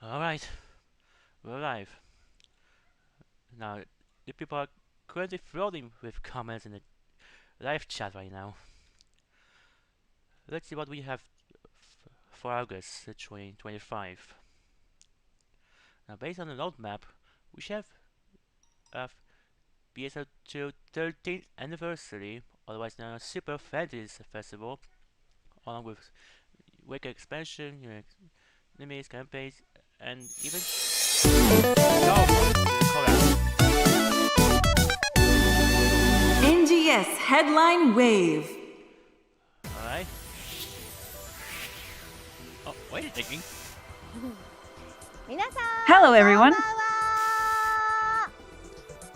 Alright, we're live. Now, the people are currently floating with comments in the live chat right now. Let's see what we have for August 2025. Now, based on the roadmap, we should have PSO2 13th anniversary, otherwise known as Super Fantasy Festival, along with Wake expansion, enemies, campaigns, and even NGS Headline Wave. Alright. Oh, wait a second. Hello everyone.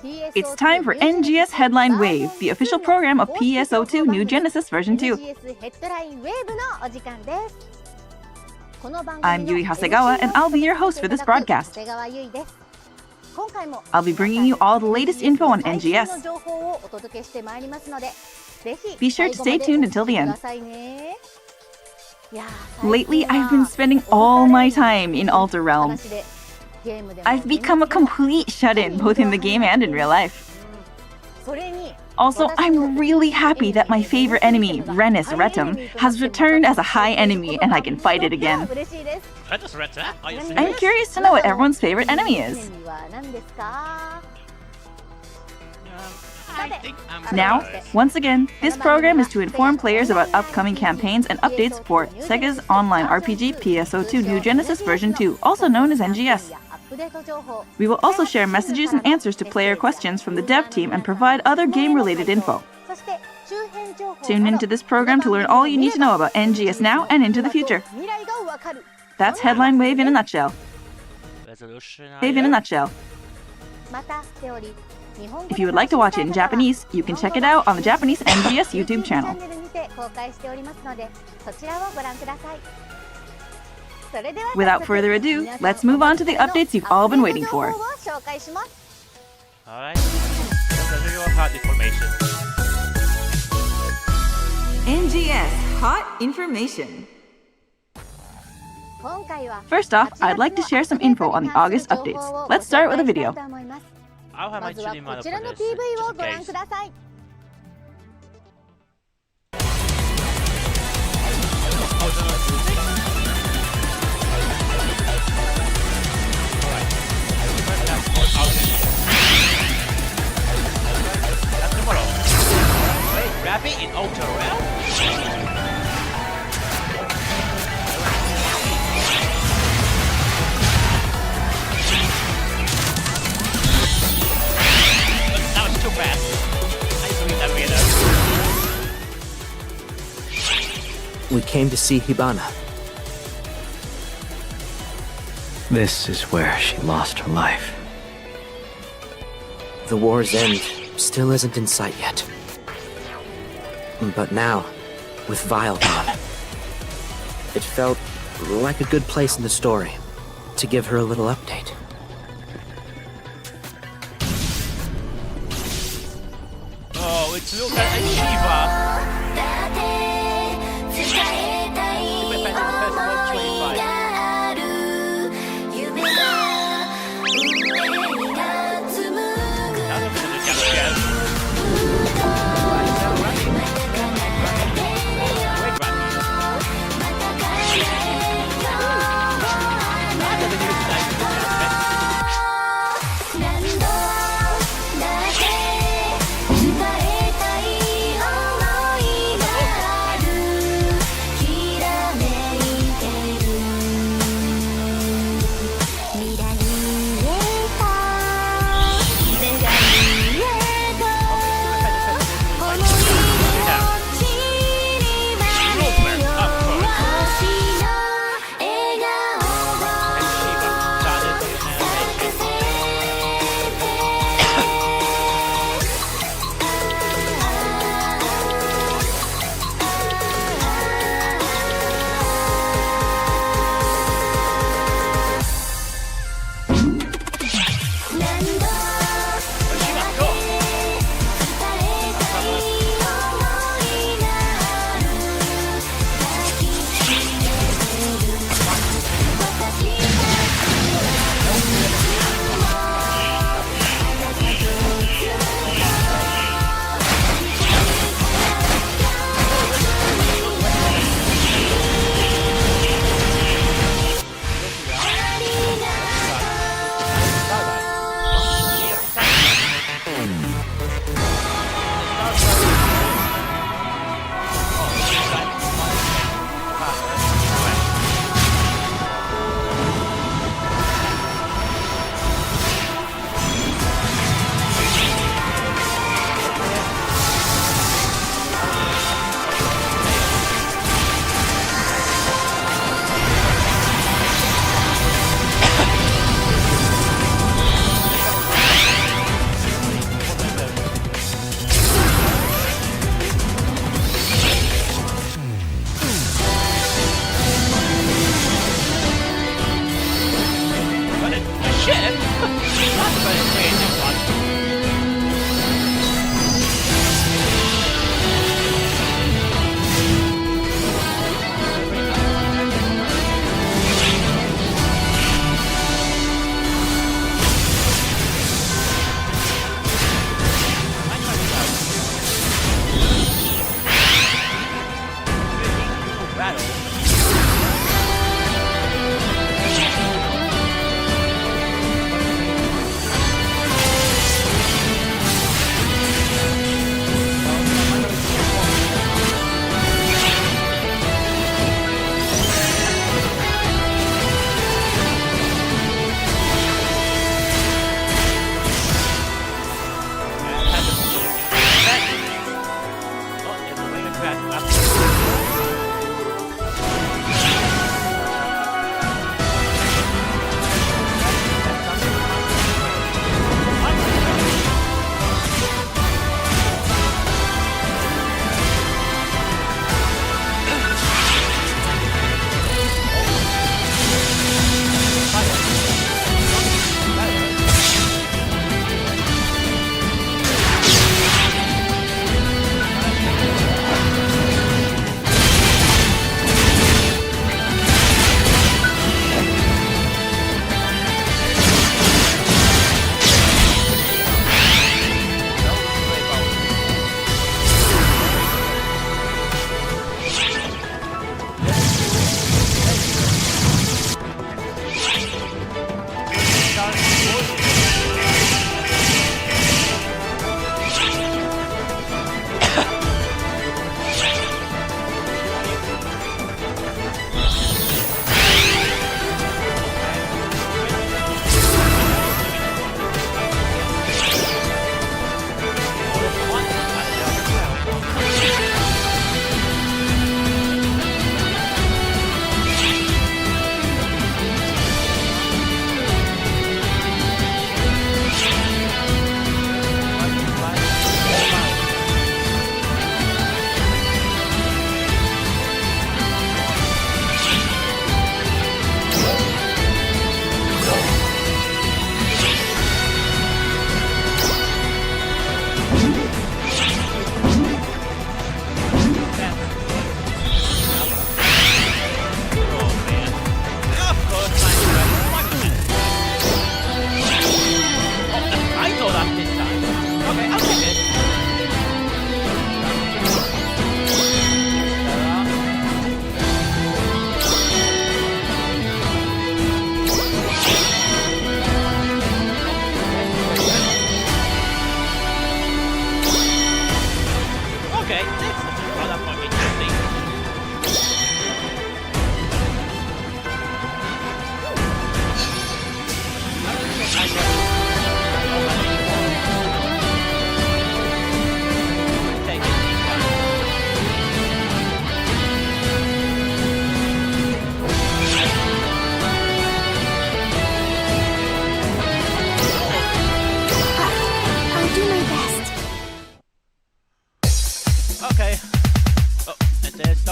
It's time for NGS Headline Wave, the official program of PSO2 New Genesis version 2. I'm Yui Hasegawa and I'll be your host for this broadcast. I'll be bringing you all the latest info on NGS. Be sure to stay tuned until the end. Lately, I've been spending all my time in Alter Realm. I've become a complete shut-in both in the game and in real life. Also, I'm really happy that my favorite enemy, Rennis Retum, has returned as a high enemy and I can fight it again. I'm curious to know what everyone's favorite enemy is. Now, once again, this program is to inform players about upcoming campaigns and updates for Sega's online RPG PSO2 New Genesis version 2, also known as NGS. We will also share messages and answers to player questions from the dev team and provide other game-related info. Tune into this program to learn all you need to know about NGS now and into the future. That's Headline Wave in a nutshell. Wave in a nutshell. If you would like to watch it in Japanese, you can check it out on the Japanese NGS YouTube channel. Without further ado, let's move on to the updates you've all been waiting for. Alright, hot information. NGS Hot Information. First off, I'd like to share some info on the August updates. Let's start with a video. I'll have my chili model for this, just in case. Rabbit in Ultra Realm? That was too fast. I used to read that weirdo. We came to see Hibana. This is where she lost her life. The war's end still isn't in sight yet. But now, with Vile gone, it felt like a good place in the story to give her a little update. Oh, it's Luca and Shiva. Super Fantasy Festival 25.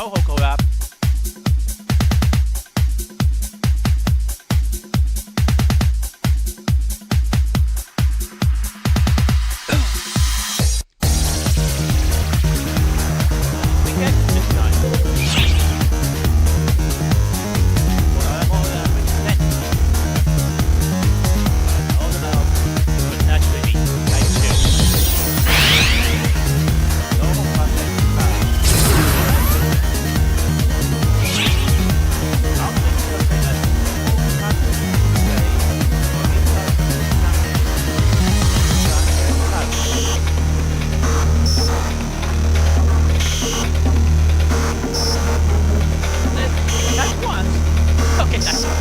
Toho collab. We get it this time. More than we spent. All the love would naturally be type 2. Normal contact power. That's one. Okay, that's one.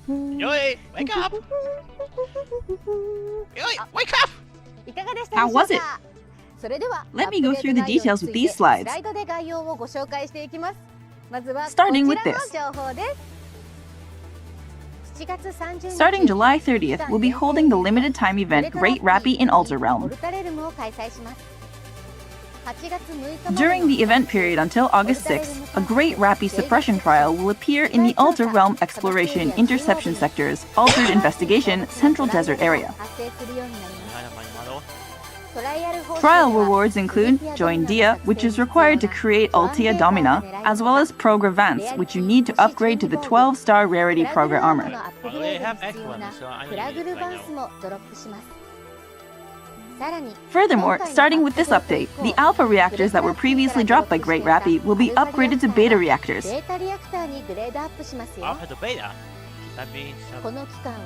Yoi, wake up! Yoi, wake up! How was it? Let me go through the details with these slides. Starting with this. Starting July 30th, we'll be holding the limited time event Great Rappy in Ultra Realm. During the event period until August 6th, a Great Rappy suppression trial will appear in the Ultra Realm Exploration Interception Sector's Altered Investigation Central Desert area. Trial rewards include Join Dia, which is required to create Ultia Domina, as well as Progra Vance, which you need to upgrade to the 12-star rarity Progra armor. They have X1, so I need it right now. Furthermore, starting with this update, the alpha reactors that were previously dropped by Great Rappy will be upgraded to beta reactors. Alpha to beta? That means...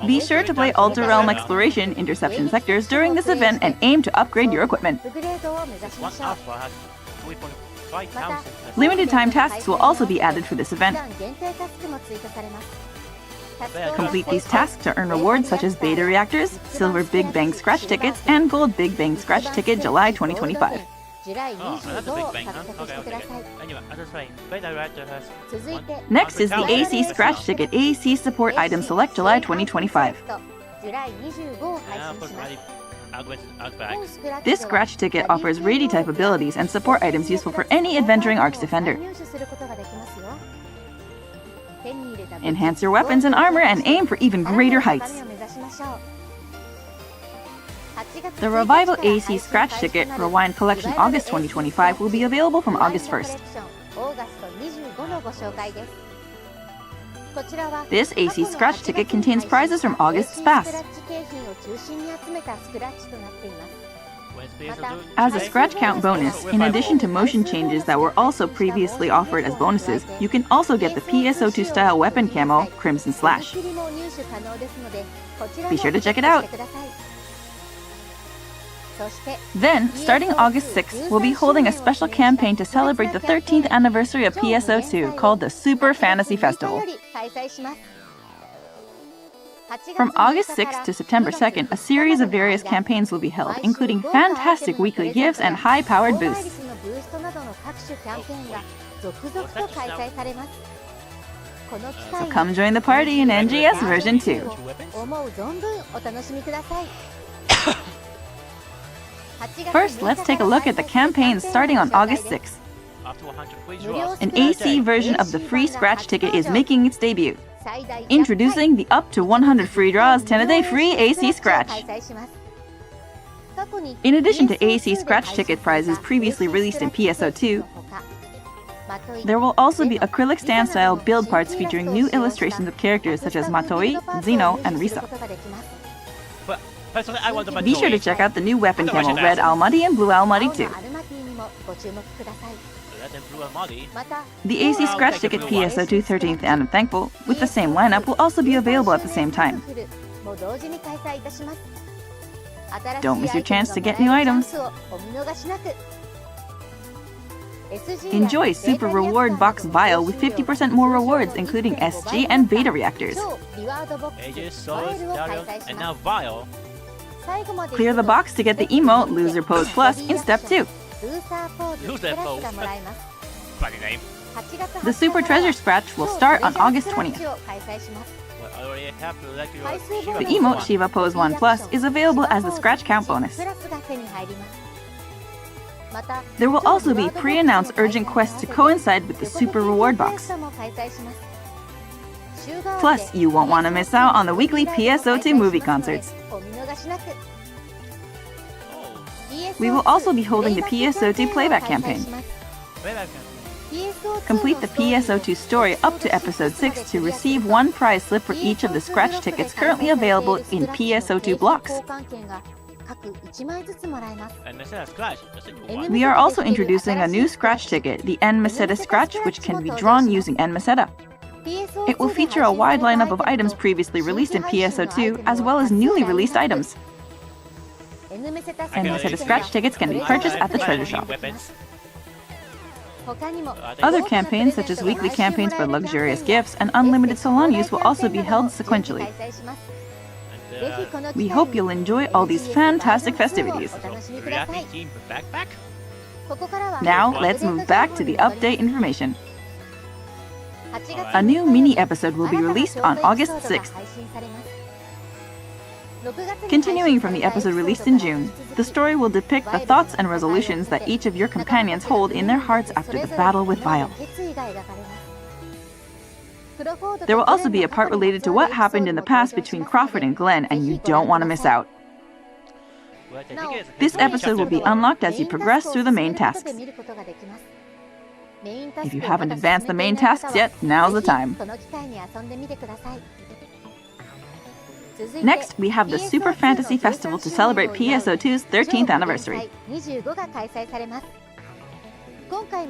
Be sure to play Ultra Realm Exploration Interception Sectors during this event and aim to upgrade your equipment. One alpha has 3.5 thousand. Limited time tasks will also be added for this event. Complete these tasks to earn rewards such as Beta Reactors, Silver Big Bang Scratch Tickets, and Gold Big Bang Scratch Ticket July 2025. Oh, another Big Bang, huh? Okay. Anyway, as I say, Beta Reactor has... Next is the AC Scratch Ticket AAC Support Item Select July 2025. This Scratch Ticket offers Radi type abilities and support items useful for any Adventuring Arcs Defender. Enhance your weapons and armor and aim for even greater heights. The Revival AC Scratch Ticket Rewind Collection August 2025 will be available from August 1st. This AC Scratch Ticket contains prizes from August's past. As a scratch count bonus, in addition to motion changes that were also previously offered as bonuses, you can also get the PSO2 style weapon camo, Crimson Slash. Be sure to check it out! Then, starting August 6th, we'll be holding a special campaign to celebrate the 13th anniversary of PSO2 called the Super Fantasy Festival. From August 6th to September 2nd, a series of various campaigns will be held, including fantastic weekly gifts and high-powered boosts. So come join the party in NGS version 2. First, let's take a look at the campaigns starting on August 6th. An AC version of the free scratch ticket is making its debut. Introducing the up to 100 free draws 10-a-day free AC Scratch. In addition to AC Scratch ticket prizes previously released in PSO2, there will also be acrylic stand-style build parts featuring new illustrations of characters such as Matoi, Zeno, and Risa. Be sure to check out the new weapon camo Red Almaty and Blue Almaty too. The AC Scratch Ticket PSO2 13th and I'm Thankful, with the same lineup, will also be available at the same time. Don't miss your chance to get new items. Enjoy Super Reward Box Vial with 50% more rewards, including SG and Beta reactors. And now Vial. Clear the box to get the emote Loser Pose Plus in Step 2. Loser Pose. Funny name. The Super Treasure Scratch will start on August 20th. The emote Shiva Pose 1 Plus is available as the scratch count bonus. There will also be pre-announced urgent quests to coincide with the Super Reward Box. Plus, you won't want to miss out on the weekly PSO2 movie concerts. We will also be holding the PSO2 playback campaign. Complete the PSO2 story up to episode 6 to receive one prize slip for each of the scratch tickets currently available in PSO2 blocks. We are also introducing a new scratch ticket, the N Meseta Scratch, which can be drawn using N Meseta. It will feature a wide lineup of items previously released in PSO2, as well as newly released items. N Meseta Scratch tickets can be purchased at the treasure shop. Other campaigns, such as weekly campaigns for luxurious gifts and unlimited salon use, will also be held sequentially. We hope you'll enjoy all these fantastic festivities. Now, let's move back to the update information. A new mini-episode will be released on August 6th. Continuing from the episode released in June, the story will depict the thoughts and resolutions that each of your companions hold in their hearts after the battle with Vile. There will also be a part related to what happened in the past between Crawford and Glenn, and you don't want to miss out. This episode will be unlocked as you progress through the main tasks. If you haven't advanced the main tasks yet, now's the time. Next, we have the Super Fantasy Festival to celebrate PSO2's 13th anniversary.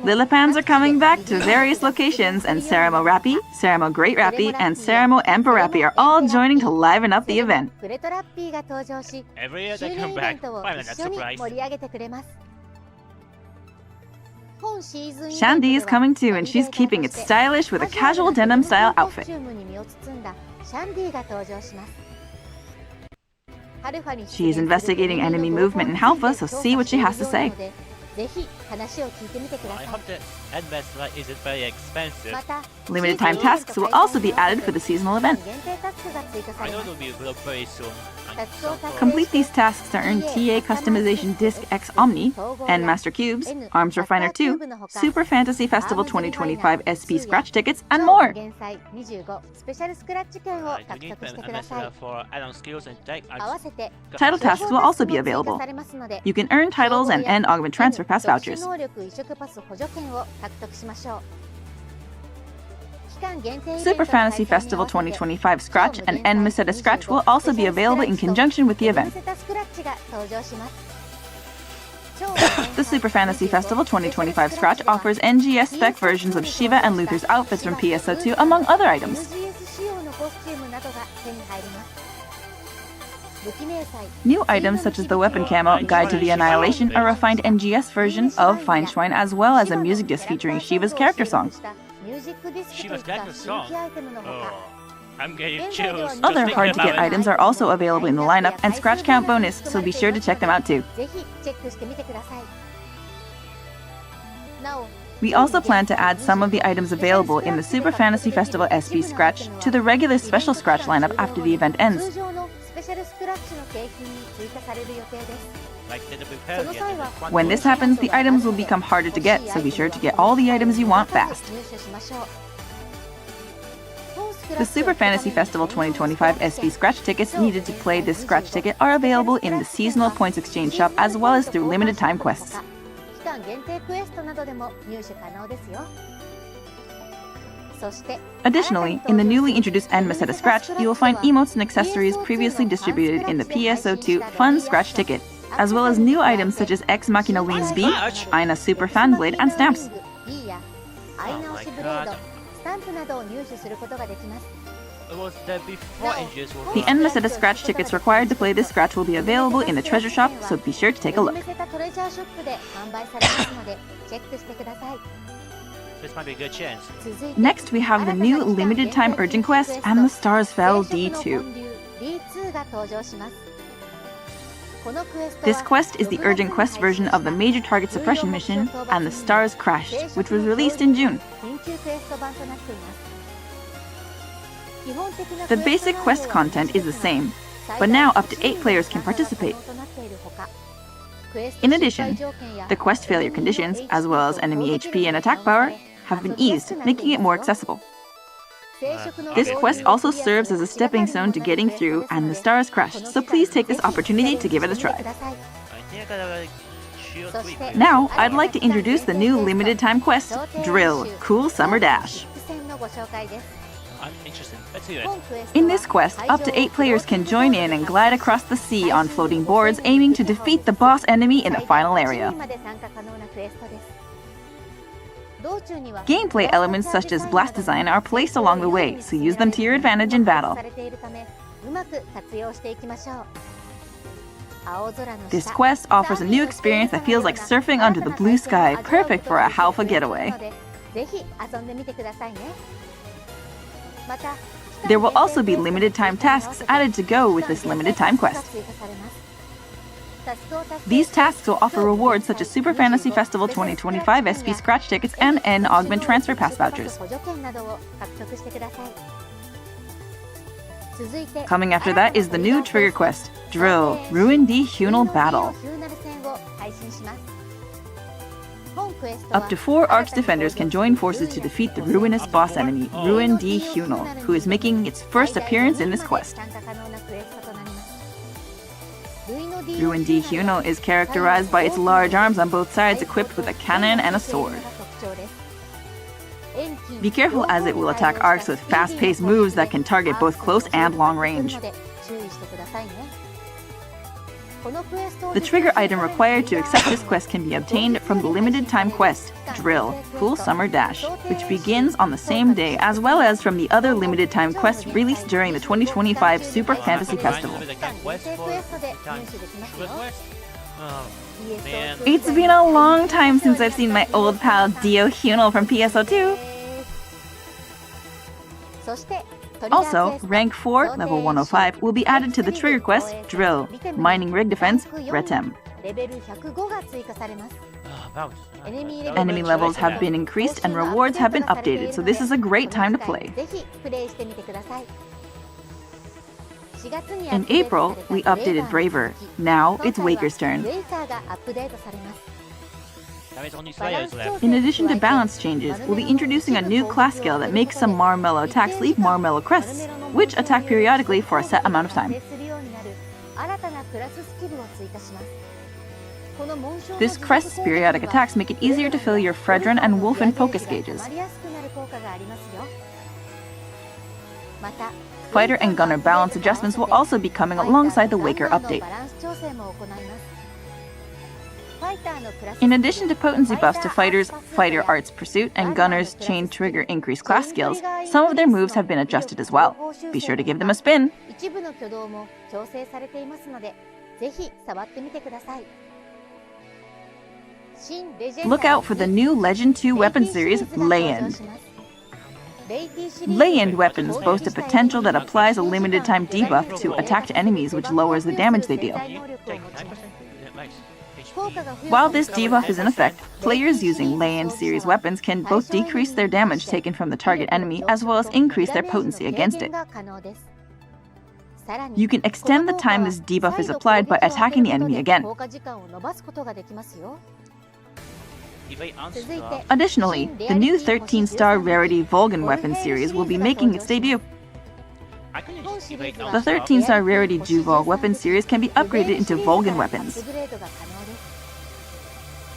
Lillipans are coming back to various locations, and Ceremo Rappy, Ceremo Great Rappy, and Ceremo Emperor Rappy are all joining to liven up the event. Every year they come back. Why not surprise? Shandy is coming too, and she's keeping it stylish with a casual denim style outfit. She is investigating enemy movement in Halpha, so see what she has to say. I hope the investment isn't very expensive. Limited time tasks will also be added for the seasonal event. I know it will be blocked very soon. Complete these tasks to earn TA Customization Disc X Omni, N Master Cubes, Arms Refiner 2, Super Fantasy Festival 2025 SP Scratch tickets, and more! Do you need for add-on skills and deck Title tasks will also be available. You can earn titles and N Augment Transfer Pass vouchers. Super Fantasy Festival 2025 Scratch and N Meseta Scratch will also be available in conjunction with the event. The Super Fantasy Festival 2025 Scratch offers NGS spec versions of Shiva and Luther's outfits from PSO2, among other items. New items such as the weapon camo, Guide to the Annihilation, a refined NGS version of Feinschwein, as well as a music disc featuring Shiva's character song. Shiva's character song? Oh, I'm getting chills. Other hard-to-get items are also available in the lineup and Scratch Count bonus, so be sure to check them out too. We also plan to add some of the items available in the Super Fantasy Festival SP Scratch to the regular Special Scratch lineup after the event ends. When this happens, the items will become harder to get, so be sure to get all the items you want fast. The Super Fantasy Festival 2025 SP Scratch tickets needed to play this Scratch ticket are available in the seasonal points exchange shop as well as through limited time quests. Additionally, in the newly introduced N Meseta Scratch, you will find emotes and accessories previously distributed in the PSO2 Fun Scratch ticket, as well as new items such as Ex Machina Leans B, Aina Super Fan Blade, and stamps. The N Meseta Scratch tickets required to play this Scratch will be available in the treasure shop, so be sure to take a look. This might be a good chance. Next, we have the new limited time urgent quest and the Stars Fell D2. This quest is the urgent quest version of the Major Target Suppression mission and the Stars Crashed, which was released in June. The basic quest content is the same, but now up to 8 players can participate. In addition, the quest failure conditions, as well as enemy HP and attack power, have been eased, making it more accessible. This quest also serves as a stepping stone to getting through and the Stars Crashed, so please take this opportunity to give it a try. Now, I'd like to introduce the new limited time quest, Drill, Cool Summer Dash. I'm interested. Let's hear it. In this quest, up to 8 players can join in and glide across the sea on floating boards, aiming to defeat the boss enemy in the final area. Gameplay elements such as blast design are placed along the way, so use them to your advantage in battle. This quest offers a new experience that feels like surfing under the blue sky, perfect for a Halfa getaway. There will also be limited time tasks added to go with this limited time quest. These tasks will offer rewards such as Super Fantasy Festival 2025 SP Scratch tickets and N Augment Transfer Pass vouchers. Coming after that is the new trigger quest, Drill, Ruin D Hunal Battle. Up to 4 Arch Defenders can join forces to defeat the ruinous boss enemy, Ruin D Hunal, who is making its first appearance in this quest. Ruin D Hunal is characterized by its large arms on both sides equipped with a cannon and a sword. Be careful as it will attack arcs with fast-paced moves that can target both close and long range. The trigger item required to accept this quest can be obtained from the limited time quest, Drill, Cool Summer Dash, which begins on the same day, as well as from the other limited time quests released during the 2025 Super Fantasy Festival. It's been a long time since I've seen my old pal Dio Hunal from PSO2. Also, Rank 4, Level 105, will be added to the trigger quest, Drill, Mining Rig Defense, Retem. Enemy levels have been increased and rewards have been updated, so this is a great time to play. In April, we updated Braver. Now it's Waker's turn. That means only Slayer is left. In addition to balance changes, we'll be introducing a new class skill that makes some Marmello attacks leave Marmello crests, which attack periodically for a set amount of time. This crest's periodic attacks make it easier to fill your Fredron and Wolfen focus gauges. Fighter and Gunner balance adjustments will also be coming alongside the Waker update. In addition to potency buffs to Fighters' Fighter Arts Pursuit and Gunner's Chain Trigger increased class skills, some of their moves have been adjusted as well. Be sure to give them a spin! Look out for the new Legend 2 weapon series, Leyend. Leyend weapons boast a potential that applies a limited time debuff to attacked enemies, which lowers the damage they deal. While this debuff is in effect, players using Leyend series weapons can both decrease their damage taken from the target enemy as well as increase their potency against it. You can extend the time this debuff is applied by attacking the enemy again. Additionally, the new 13-star rarity Volgan weapon series will be making its debut. The 13-star rarity Juvol weapon series can be upgraded into Volgan weapons.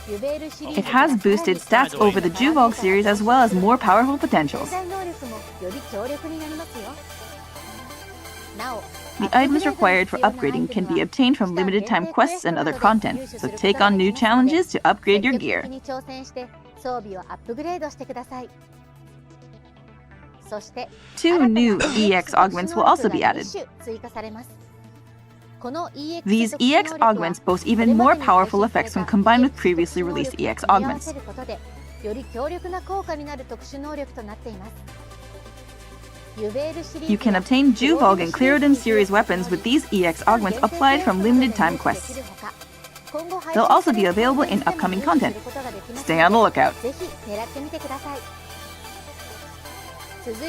It has boosted stats over the Juvol series as well as more powerful potentials. The items required for upgrading can be obtained from limited time quests and other content, so take on new challenges to upgrade your gear. 2 new EX augments will also be added. These EX augments boast even more powerful effects when combined with previously released EX augments. You can obtain Juvog and Clerodin series weapons with these EX augments applied from limited time quests. They'll also be available in upcoming content. Stay on the lookout.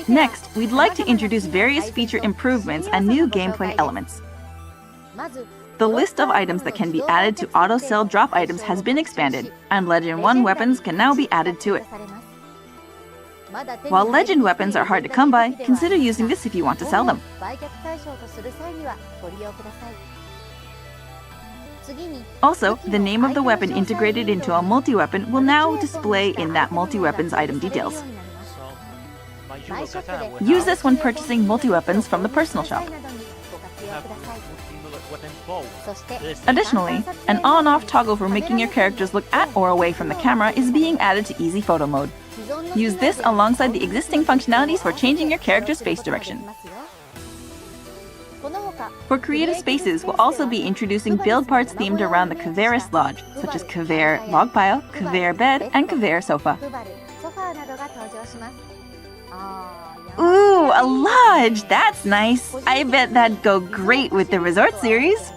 Next, we'd like to introduce various feature improvements and new gameplay elements. The list of items that can be added to auto-sell drop items has been expanded, and Legend 1 weapons can now be added to it. While Legend weapons are hard to come by, consider using this if you want to sell them. Also, the name of the weapon integrated into a multi-weapon will now display in that multi-weapon's item details. Use this when purchasing multi-weapons from the personal shop. Additionally, an on-off toggle for making your characters look at or away from the camera is being added to Easy Photo Mode. Use this alongside the existing functionalities for changing your character's face direction. For creative spaces, we'll also be introducing build parts themed around the Kvaris Lodge, such as Kvair Log Pile, Kvair Bed, and Kvair Sofa. Ooh, a lodge! That's nice! I bet that'd go great with the Resort series!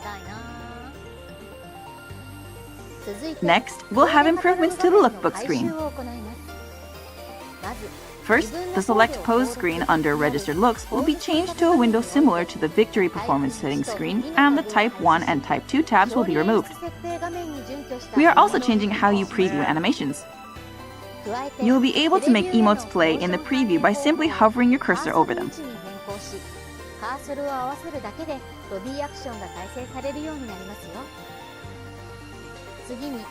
Next, we'll have improvements to the lookbook screen. First, the Select Pose screen under Registered Looks will be changed to a window similar to the Victory Performance Settings screen, and the Type 1 and Type 2 tabs will be removed. We are also changing how you preview animations. You'll be able to make emotes play in the preview by simply hovering your cursor over them.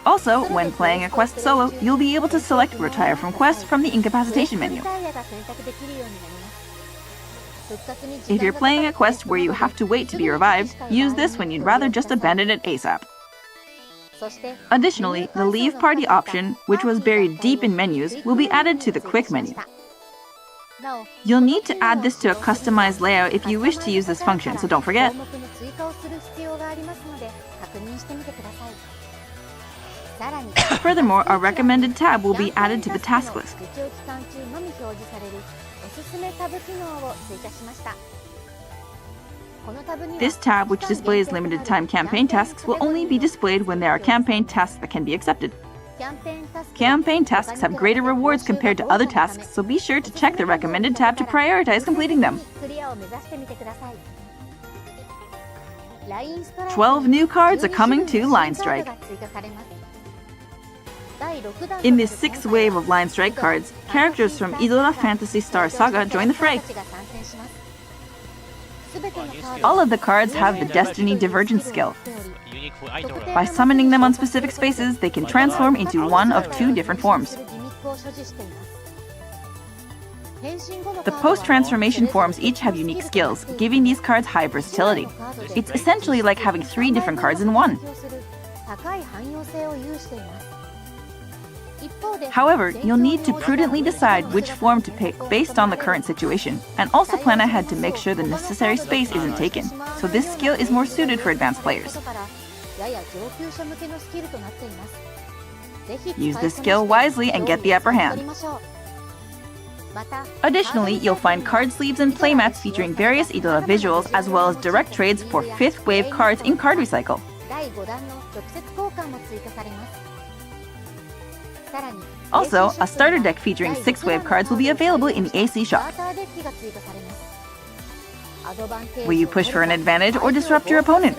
Also, when playing a quest solo, you'll be able to select Retire from Quest from the Incapacitation menu. If you're playing a quest where you have to wait to be revived, use this when you'd rather just abandon it ASAP. Additionally, the Leave Party option, which was buried deep in menus, will be added to the Quick menu. You'll need to add this to a customized layout if you wish to use this function, so don't forget. Furthermore, a recommended tab will be added to the task list. This tab, which displays limited time campaign tasks, will only be displayed when there are campaign tasks that can be accepted. Campaign tasks have greater rewards compared to other tasks, so be sure to check the recommended tab to prioritize completing them. 12 new cards are coming to Line Strike. In this 6th wave of Line Strike cards, characters from Idora Phantasy Star Saga join the fray. All of the cards have the Destiny Divergence skill. By summoning them on specific spaces, they can transform into one of 2 different forms. The post-transformation forms each have unique skills, giving these cards high versatility. It's essentially like having 3 different cards in one. However, you'll need to prudently decide which form to pick based on the current situation, and also plan ahead to make sure the necessary space isn't taken, so this skill is more suited for advanced players. Use this skill wisely and get the upper hand. Additionally, you'll find card sleeves and playmats featuring various Idora visuals as well as direct trades for 5th wave cards in Card Recycle. Also, a starter deck featuring 6 wave cards will be available in the AC shop. Will you push for an advantage or disrupt your opponent?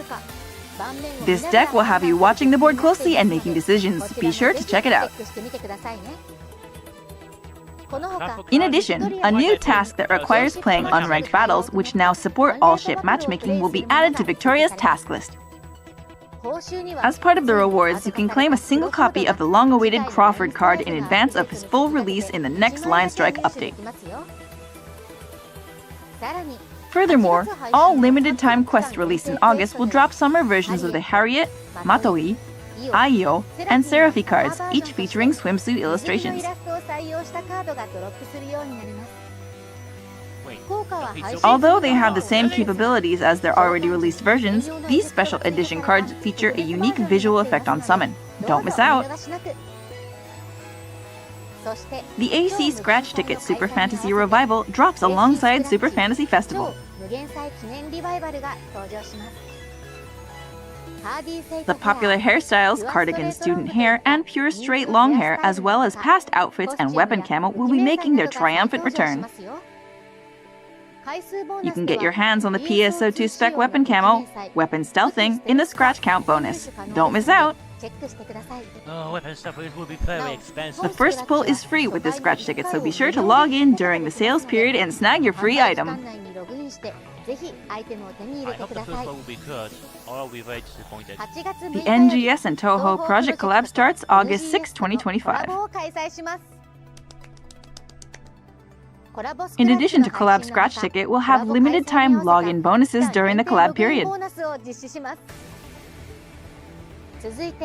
This deck will have you watching the board closely and making decisions. Be sure to check it out. In addition, a new task that requires playing unranked battles, which now support all-ship matchmaking, will be added to Victoria's task list. As part of the rewards, you can claim a single copy of the long-awaited Crawford card in advance of his full release in the next Line Strike update. Furthermore, all limited-time quests released in August will drop summer versions of the Harriet, Matoi, Aiyo, and Seraphi cards, each featuring swimsuit illustrations. Although they have the same capabilities as their already released versions, these special edition cards feature a unique visual effect on summon. Don't miss out! The AC Scratch Ticket Super Fantasy Revival drops alongside Super Fantasy Festival. The popular hairstyles, cardigan student hair, and pure straight long hair, as well as past outfits and weapon camo, will be making their triumphant return. You can get your hands on the PSO2 spec weapon camo, weapon stealthing, in the scratch count bonus. Don't miss out! Weapon stuff will be very expensive. The first pull is free with this scratch ticket, so be sure to log in during the sales period and snag your free item. I hope the first one will be good, or I'll be very disappointed. The NGS and Toho project collab starts August 6, 2025. In addition to collab scratch ticket, we'll have limited time login bonuses during the collab period.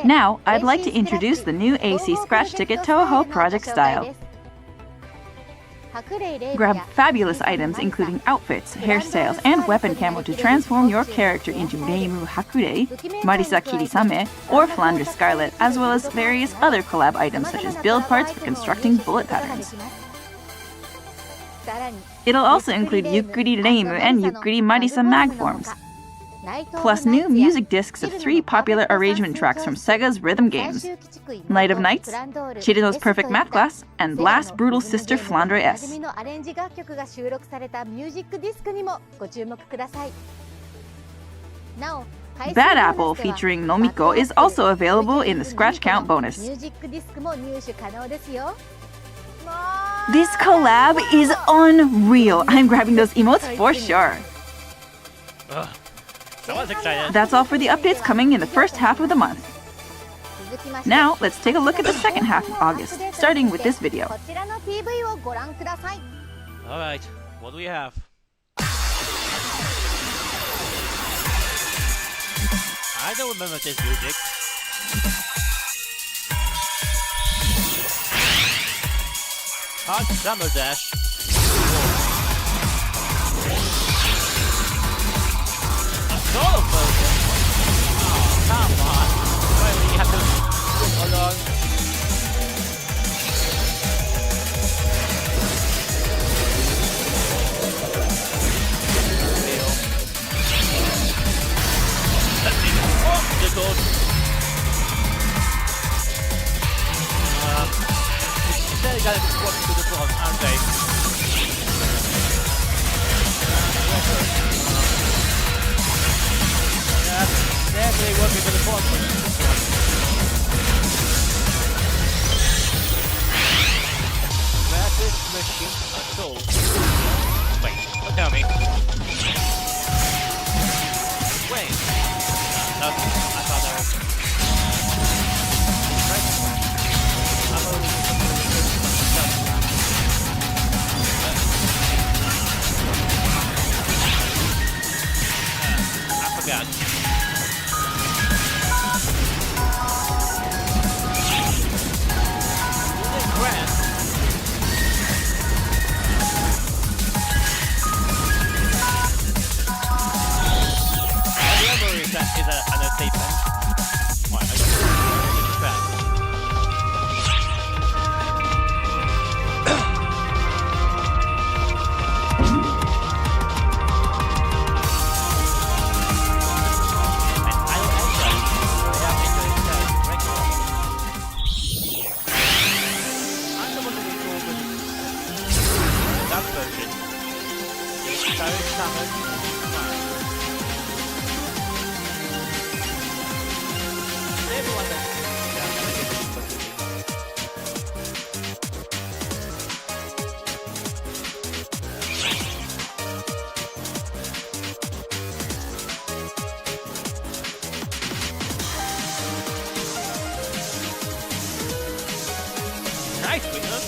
Now, I'd like to introduce the new AC Scratch Ticket Toho project style. Grab fabulous items including outfits, hairstyles, and weapon camo to transform your character into Reimu Hakurei, Marisa Kirisame, or Flandre Scarlet, as well as various other collab items such as build parts for constructing bullet patterns. It'll also include Yukkuri Reimu and Yukkuri Marisa mag forms, plus new music discs of 3 popular arrangement tracks from Sega's rhythm games: Night of Nights, Chirido's Perfect Math Class, and Blast Brutal Sister Flandre S. Bad Apple featuring Nomiko is also available in the scratch count bonus. This collab is unreal! I'm grabbing those emotes for sure! Someone's excited. That's all for the updates coming in the first half of the month. Now, let's take a look at the second half of August, starting with this video. Alright, what do we have? I don't remember this music. Hot Summer Dash. A solo version? Oh, come on. Why do you have to skip along? Obstacles. Instead, you gotta just walk to the front, aren't they? Yeah, hopefully working for the boss. Where's this machine control? Wait, don't tell me. Wait. No, I thought that was... Right? I'm only I forgot. Grand. Is that an statement? Why? I just bad. And I don't answer. They are making it regular. I'm the one that we go with that version. Sorry, summer. Everyone that nice, Windows.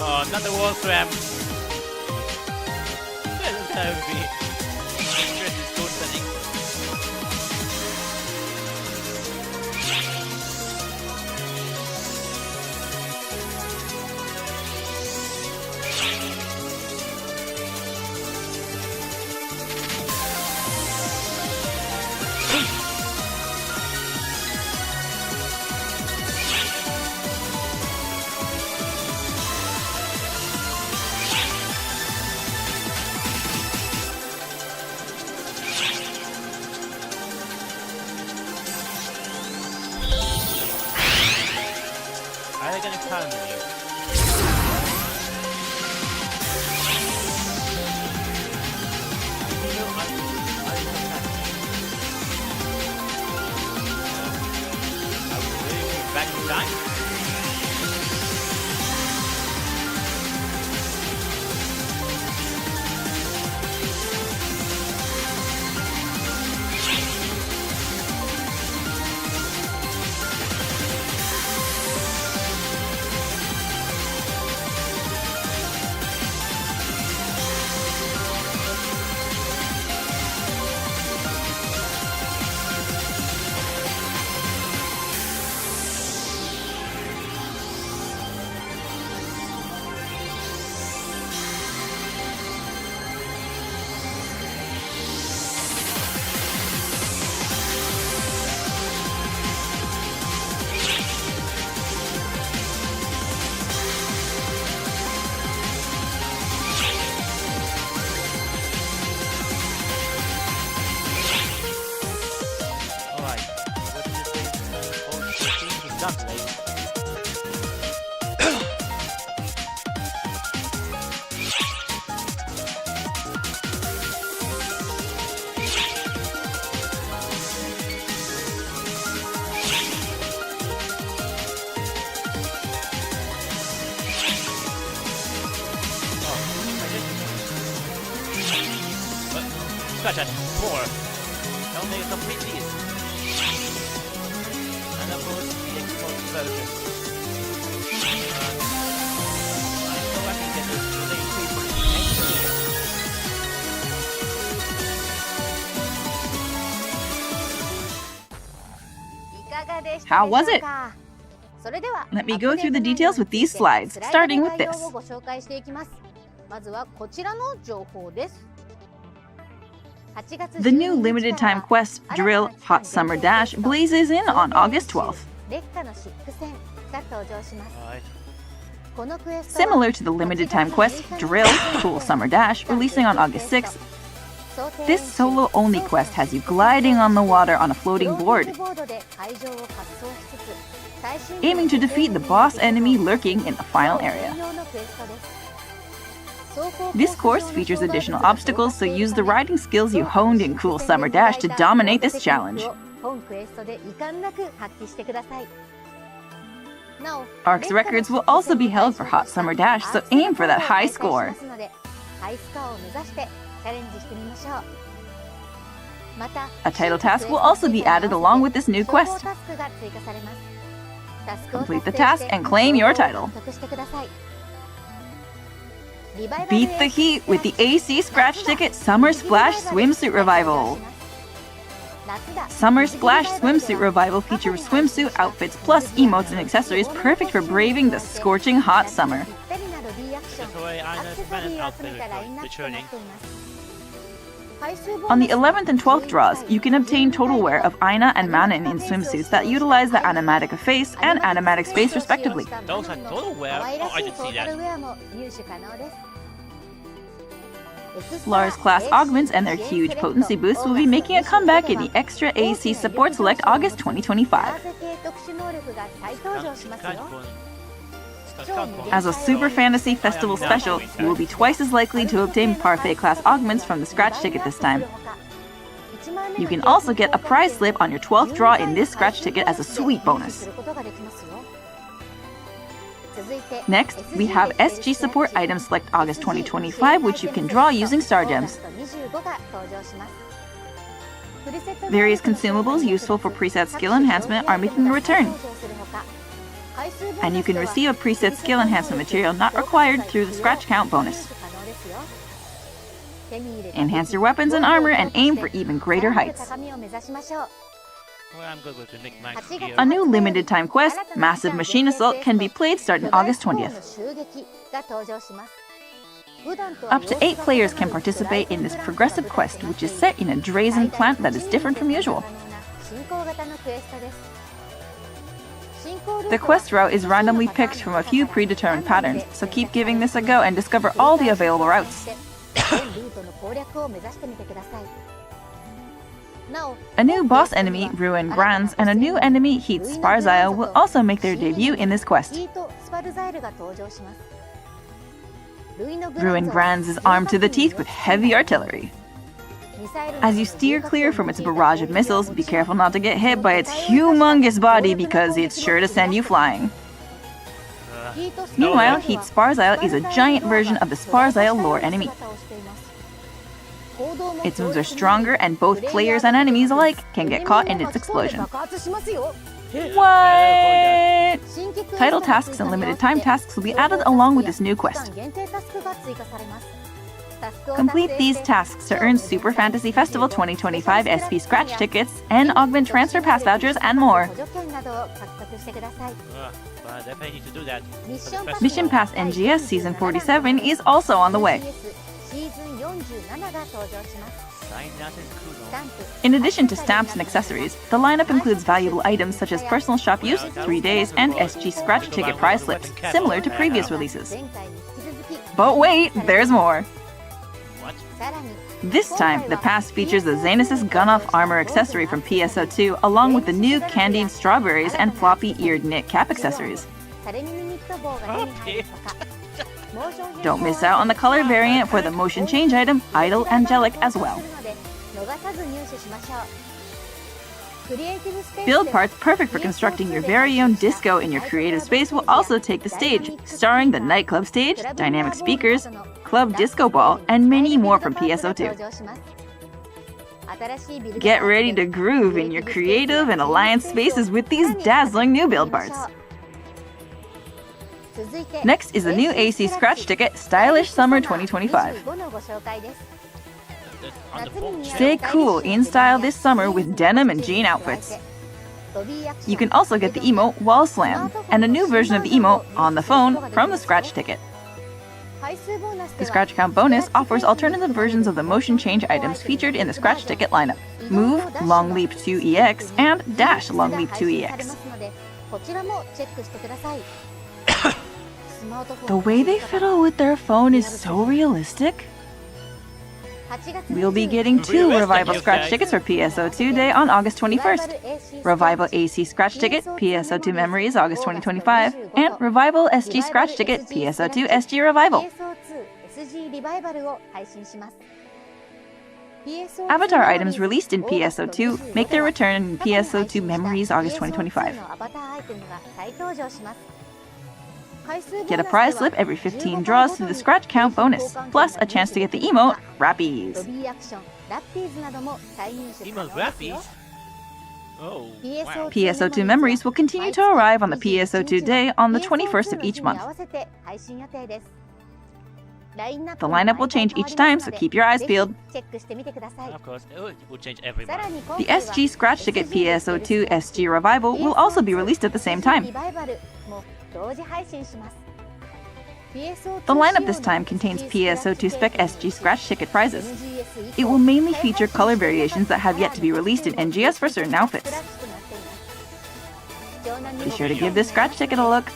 Oh, not the wall cram. That would be interesting code setting. Are they gonna pound you? Back in time? Such a poor. Only complete these. And of course the export version. I know I can get this really quickly. How was it? Let me go through the details with these slides, starting with this. The new limited time quest, Drill Hot Summer Dash, blazes in on August 12th. Alright. Similar to the limited-time quest Drill, Cool Summer Dash, releasing on August 6th, this solo-only quest has you gliding on the water on a floating board, aiming to defeat the boss enemy lurking in the final area. This course features additional obstacles, so use the riding skills you honed in Cool Summer Dash to dominate this challenge. ARC's records will also be held for Hot Summer Dash, so aim for that high score. A title task will also be added along with this new quest. Complete the task and claim your title. Beat the heat with the AC Scratch Ticket Summer Splash Swimsuit Revival. Summer Splash Swimsuit Revival features swimsuit outfits plus emotes and accessories perfect for braving the scorching hot summer. On the 11th and 12th draws, you can obtain total wear of Aina and Manin in swimsuits that utilize the animatic face and animatic space respectively. Those are total wear? Oh, I didn't see that. Lars class augments and their huge potency boosts will be making a comeback in the Extra AC Support Select August 2025. As a Super Fantasy Festival special, you will be twice as likely to obtain Parfait class augments from the scratch ticket this time. You can also get a prize slip on your 12th draw in this scratch ticket as a sweet bonus. Next, we have SG Support Item Select August 2025, which you can draw using Star Gems. Various consumables useful for preset skill enhancement are making a return. And you can receive a preset skill enhancement material not required through the scratch count bonus. Enhance your weapons and armor and aim for even greater heights. Well, I'm good with the knickknacks here. A new limited time quest, Massive Machine Assault, can be played starting August 20th. Up to 8 players can participate in this progressive quest, which is set in a Drazen plant that is different from usual. The quest route is randomly picked from a few predetermined patterns, so keep giving this a go and discover all the available routes. A new boss enemy, Ruin Granz, and a new enemy, Heat Sparzile, will also make their debut in this quest. Ruin Granz is armed to the teeth with heavy artillery. As you steer clear from its barrage of missiles, be careful not to get hit by its humongous body because it's sure to send you flying. Meanwhile, Heat Sparzile is a giant version of the Sparzile lore enemy. Its moves are stronger and both players and enemies alike can get caught in its explosion. What? Title tasks and limited time tasks will be added along with this new quest. Complete these tasks to earn Super Fantasy Festival 2025 SP scratch tickets and augment transfer pass vouchers and more. But I definitely need to do that. Mission Pass NGS Season 47 is also on the way. In addition to stamps and accessories, the lineup includes valuable items such as personal shop use, 3 days, and SG scratch ticket prize slips, similar to previous releases. But wait, there's more! This time, the pass features the Xenesis Gun-Off Armor accessory from PSO2, along with the new Candied Strawberries and Floppy-Eared Knit Cap accessories. Don't miss out on the color variant for the motion change item, Idol Angelic, as well. Build parts perfect for constructing your very own disco in your creative space will also take the stage, starring the nightclub stage, dynamic speakers, club disco ball, and many more from PSO2. Get ready to groove in your creative and alliance spaces with these dazzling new build parts. Next is the new AC scratch ticket, Stylish Summer 2025. Stay cool in style this summer with denim and jean outfits. You can also get the emote Wall Slam, and a new version of the emote On the Phone from the scratch ticket. The scratch count bonus offers alternative versions of the motion change items featured in the scratch ticket lineup: Move, Long Leap 2EX, and Dash Long Leap 2EX. The way they fiddle with their phone is so realistic. We'll be getting 2 Revival Scratch tickets for PSO2 Day on August 21st. Revival AC Scratch Ticket, PSO2 Memories August 2025, and Revival SG Scratch Ticket, PSO2 SG Revival. Avatar items released in PSO2 make their return in PSO2 Memories August 2025. Get a prize slip every 15 draws through the scratch count bonus, plus a chance to get the emote, Rappies. Emo Rappies? Oh, wow. PSO2 memories will continue to arrive on the PSO2 day on the 21st of each month. The lineup will change each time, so keep your eyes peeled. Of course, it will change every month. The SG Scratch Ticket PSO2 SG Revival will also be released at the same time. The lineup this time contains PSO2 Spec SG Scratch Ticket prizes. It will mainly feature color variations that have yet to be released in NGS for certain outfits. Be sure to give this Scratch Ticket a look.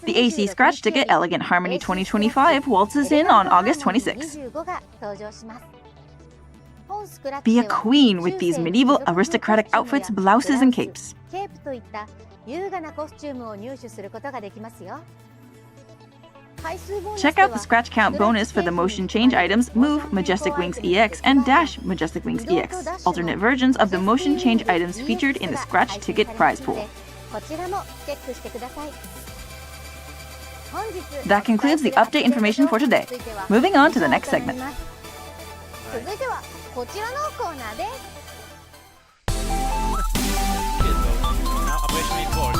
The AC Scratch Ticket Elegant Harmony 2025 waltzes in on August 26. Be a queen with these medieval aristocratic outfits, blouses, and capes. Check out the scratch count bonus for the motion change items Move Majestic Wings EX and Dash Majestic Wings EX, alternate versions of the motion change items featured in the Scratch Ticket prize pool. That concludes the update information for today. Moving on to the next segment. Now, Operation Report.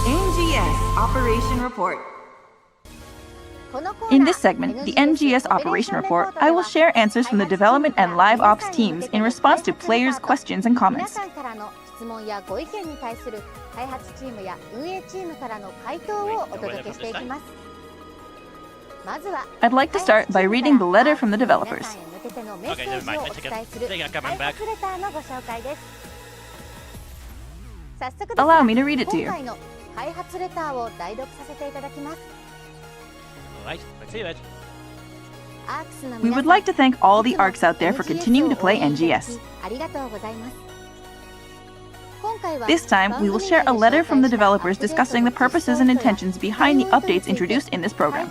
NGS Operation Report. In this segment, the NGS Operation Report, I will share answers from the development and live ops teams in response to players' questions and comments. I'd like to start by reading the letter from the developers. Okay, never mind. They are coming back. Allow me to read it to you. Alright, let's see it. We would like to thank all the ARCs out there for continuing to play NGS. This time, we will share a letter from the developers discussing the purposes and intentions behind the updates introduced in this program.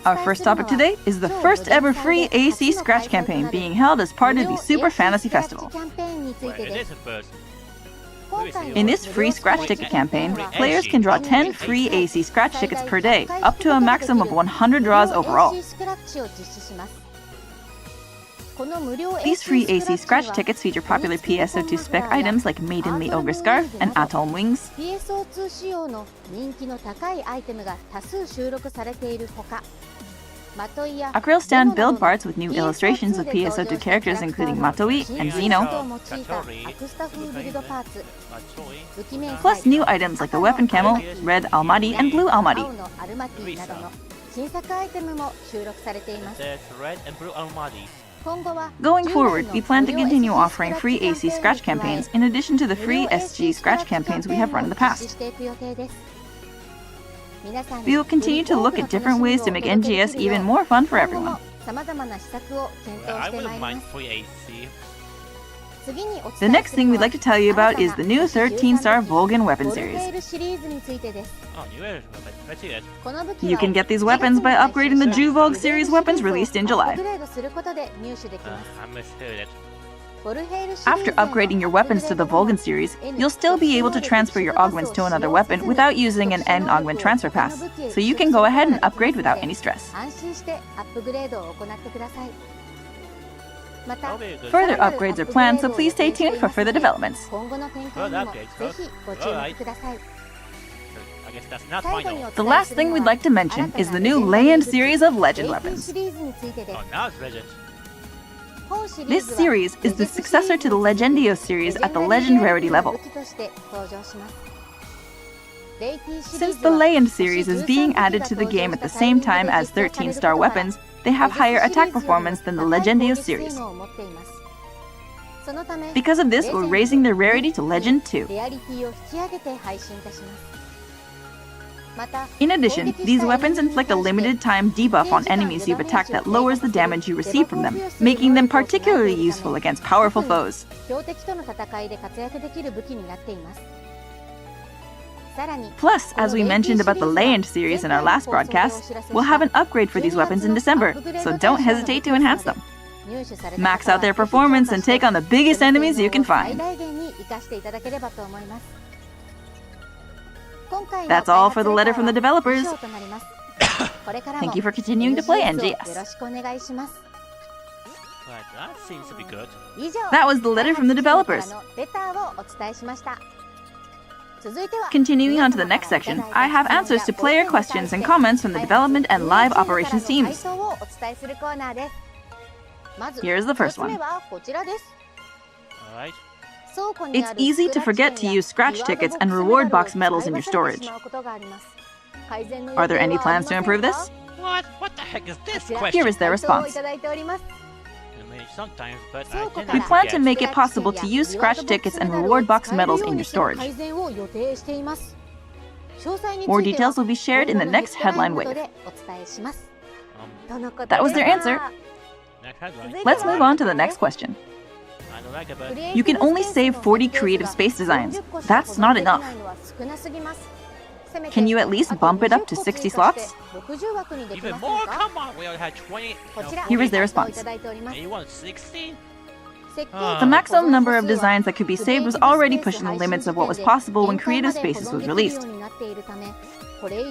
Our first topic today is the first ever free AC Scratch campaign being held as part of the Super Fantasy Festival. Well, it is at first. In this free Scratch Ticket campaign, players can draw 10 free AC Scratch tickets per day, up to a maximum of 100 draws overall. These free AC Scratch tickets feature popular PSO2 spec items like Maidenly Ogre Scarf and Atoll Wings, acryl stand build parts with new illustrations of PSO2 characters including Matoi and Zeno, plus new items like the weapon camo, red Almaty and blue Almaty. There's red and blue Almaty. Going forward, we plan to continue offering free AC Scratch campaigns in addition to the free SG Scratch campaigns we have run in the past. We will continue to look at different ways to make NGS even more fun for everyone. Well, I wouldn't mind free AC. The next thing we'd like to tell you about is the new 13-star Volgan weapon series. Oh, new weapon. Let's see it. You can get these weapons by upgrading the Juvolg series weapons released in July. I misheard it. After upgrading your weapons to the Volgan series, you'll still be able to transfer your augments to another weapon without using an N augment transfer pass, so you can go ahead and upgrade without any stress. Further upgrades are planned, so please stay tuned for further developments. Further upgrades, folks. Alright. I guess that's not final. The last thing we'd like to mention is the new Land series of Legend weapons. Oh, now it's Legend. This series is the successor to the Legendio series at the Legend rarity level. Since the Legend series is being added to the game at the same time as 13-star weapons, they have higher attack performance than the Legendios series. Because of this, we're raising their rarity to Legend 2. In addition, these weapons inflict a limited time debuff on enemies you've attacked that lowers the damage you receive from them, making them particularly useful against powerful foes. Plus, as we mentioned about the Legend series in our last broadcast, we'll have an upgrade for these weapons in December, so don't hesitate to enhance them. Max out their performance and take on the biggest enemies you can find. That's all for the letter from the developers. Thank you for continuing to play NGS. Right, that seems to be good. That was the letter from the developers. Continuing on to the next section, I have answers to player questions and comments from the development and live operations teams. Here's the first one. Alright. It's easy to forget to use scratch tickets and reward box medals in your storage. Are there any plans to improve this? What? What the heck is this question? Here is their response. I mean, sometimes, but I tend We to plan to forget. make it possible to use scratch tickets and reward box medals in your storage. More details will be shared in the next headline wave. That was their answer. Next headline. Let's move on to the next question. I don't like it, but You can only save 40 creative space designs. That's not enough. Can you at least bump it up to 60 slots? even more? Come on, we only had 20. No, Here is their response. and you want 60? The maximum number of designs that could be saved was already pushing the limits of what was possible when Creative Spaces was released.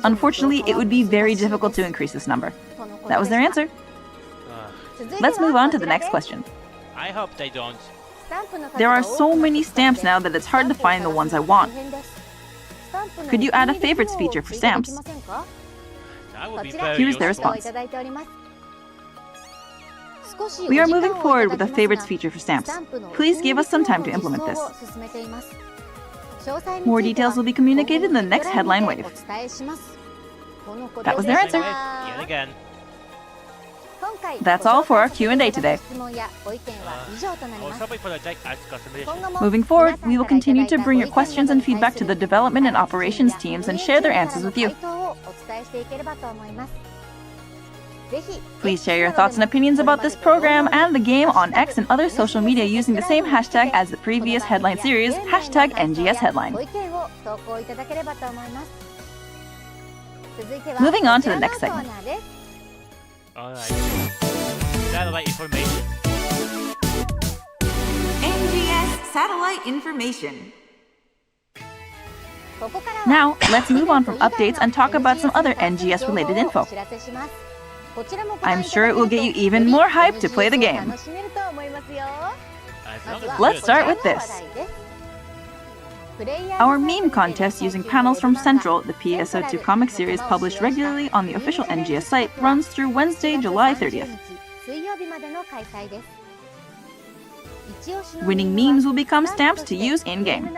Unfortunately, it would be very difficult to increase this number. That was their answer. Let's move on to the next question. I hope they don't. There are so many stamps now that it's hard to find the ones I want. Could you add a favorites feature for stamps? That would be very Here's their useful. response. We are moving forward with a favorites feature for stamps. Please give us some time to implement this. More details will be communicated in the next headline wave. That was their answer. Yet again. That's all for our Q&A today. Sorry for the deck explanation. Moving forward, we will continue to bring your questions and feedback to the development and operations teams and share their answers with you. Please share your thoughts and opinions about this program and the game on X and other social media using the same hashtag as the previous headline series, hashtag NGS Headline. Moving on to the next segment. Alright. Satellite information. NGS Satellite Information. Now, let's move on from updates and talk about some other NGS related info. I'm sure it will get you even more hyped to play the game. As long as Let's good. start with this. Our meme contest using panels from Central, the PSO2 comic series published regularly on the official NGS site, runs through Wednesday, July 30th. Winning memes will become stamps to use in-game.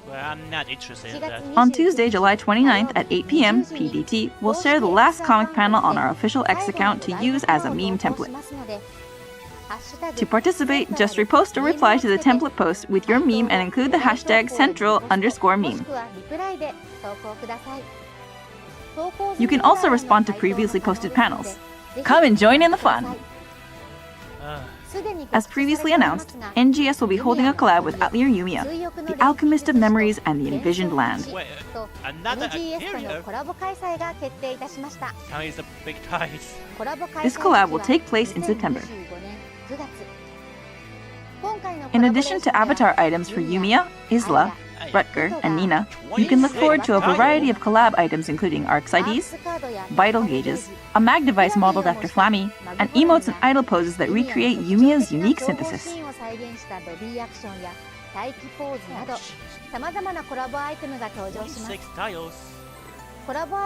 Well, I'm not interested in that. On Tuesday, July 29th at 8 p.m. PDT, we'll share the last comic panel on our official X account to use as a meme template. To participate, just repost or reply to the template post with your meme and include the hashtag central_meme. You can also respond to previously posted panels. Come and join in the fun! As previously announced, NGS will be holding a collab with Atelier Yumiya, the alchemist of memories and the envisioned land. Wait, another Atelier? How is the big ties? This collab will take place in September. In addition to avatar items for Yumiya, Isla, Rutger, and Nina, you can look forward to a variety of collab items including ARCS IDs, vital gauges, a mag device modeled after Flammy, and emotes and idol poses that recreate Yumiya's unique synthesis. Six titles.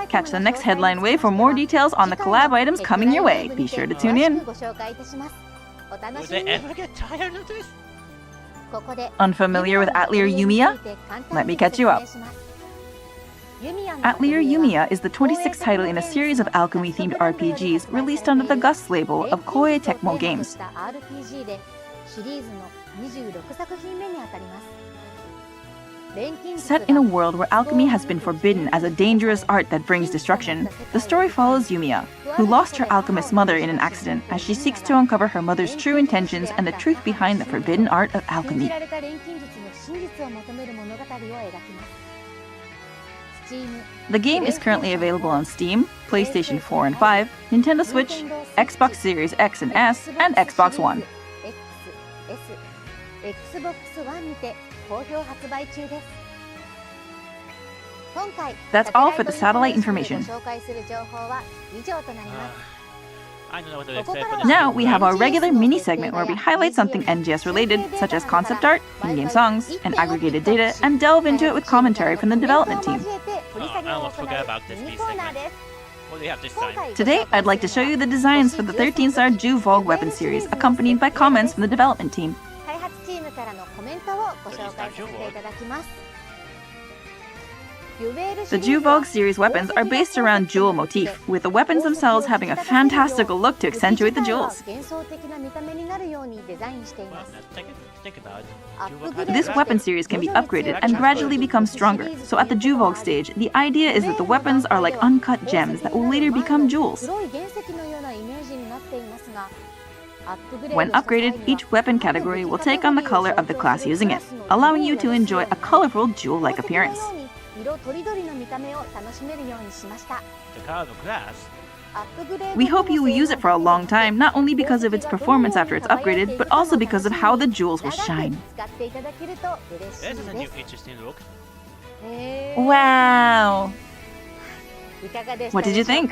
Catch the next headline wave for more details on the collab items coming your way. Be sure to tune in. Will they ever get tired of this? Unfamiliar with Atelier Yumiya? Let me catch you up. Atelier Yumiya is the 26th title in a series of alchemy-themed RPGs released under the Gus label of Koei Tecmo Games. Set in a world where alchemy has been forbidden as a dangerous art that brings destruction, the story follows Yumiya, who lost her alchemist mother in an accident as she seeks to uncover her mother's true intentions and the truth behind the forbidden art of alchemy. The game is currently available on Steam, PlayStation 4 and 5, Nintendo Switch, Xbox Series X and S, and Xbox One. That's all for the satellite information. I don't know what to expect for this Now new we have round. our regular mini segment where we highlight something NGS related, such as concept art, in-game songs, and aggregated data, and delve into it with commentary from the development team. I almost forgot about this mini segment. What do we have this time? Today, I'd like to show you the designs for the 13-star Ju Vogue weapon series, accompanied by comments from the development team. The Ju Vogue series weapons are based around jewel motif, with the weapons themselves having a fantastical look to accentuate the jewels. Well, now think about it. Jewel has This a weapon series can be upgraded and gradually become stronger, so at the Ju Vogue stage, the idea is that the weapons are like uncut gems that will later become jewels. When upgraded, each weapon category will take on the color of the class using it, allowing you to enjoy a colorful jewel-like appearance. the color of the glass. We hope you will use it for a long time, not only because of its performance after it's upgraded, but also because of how the jewels will shine. This is a new interesting look. Wow! What did you think?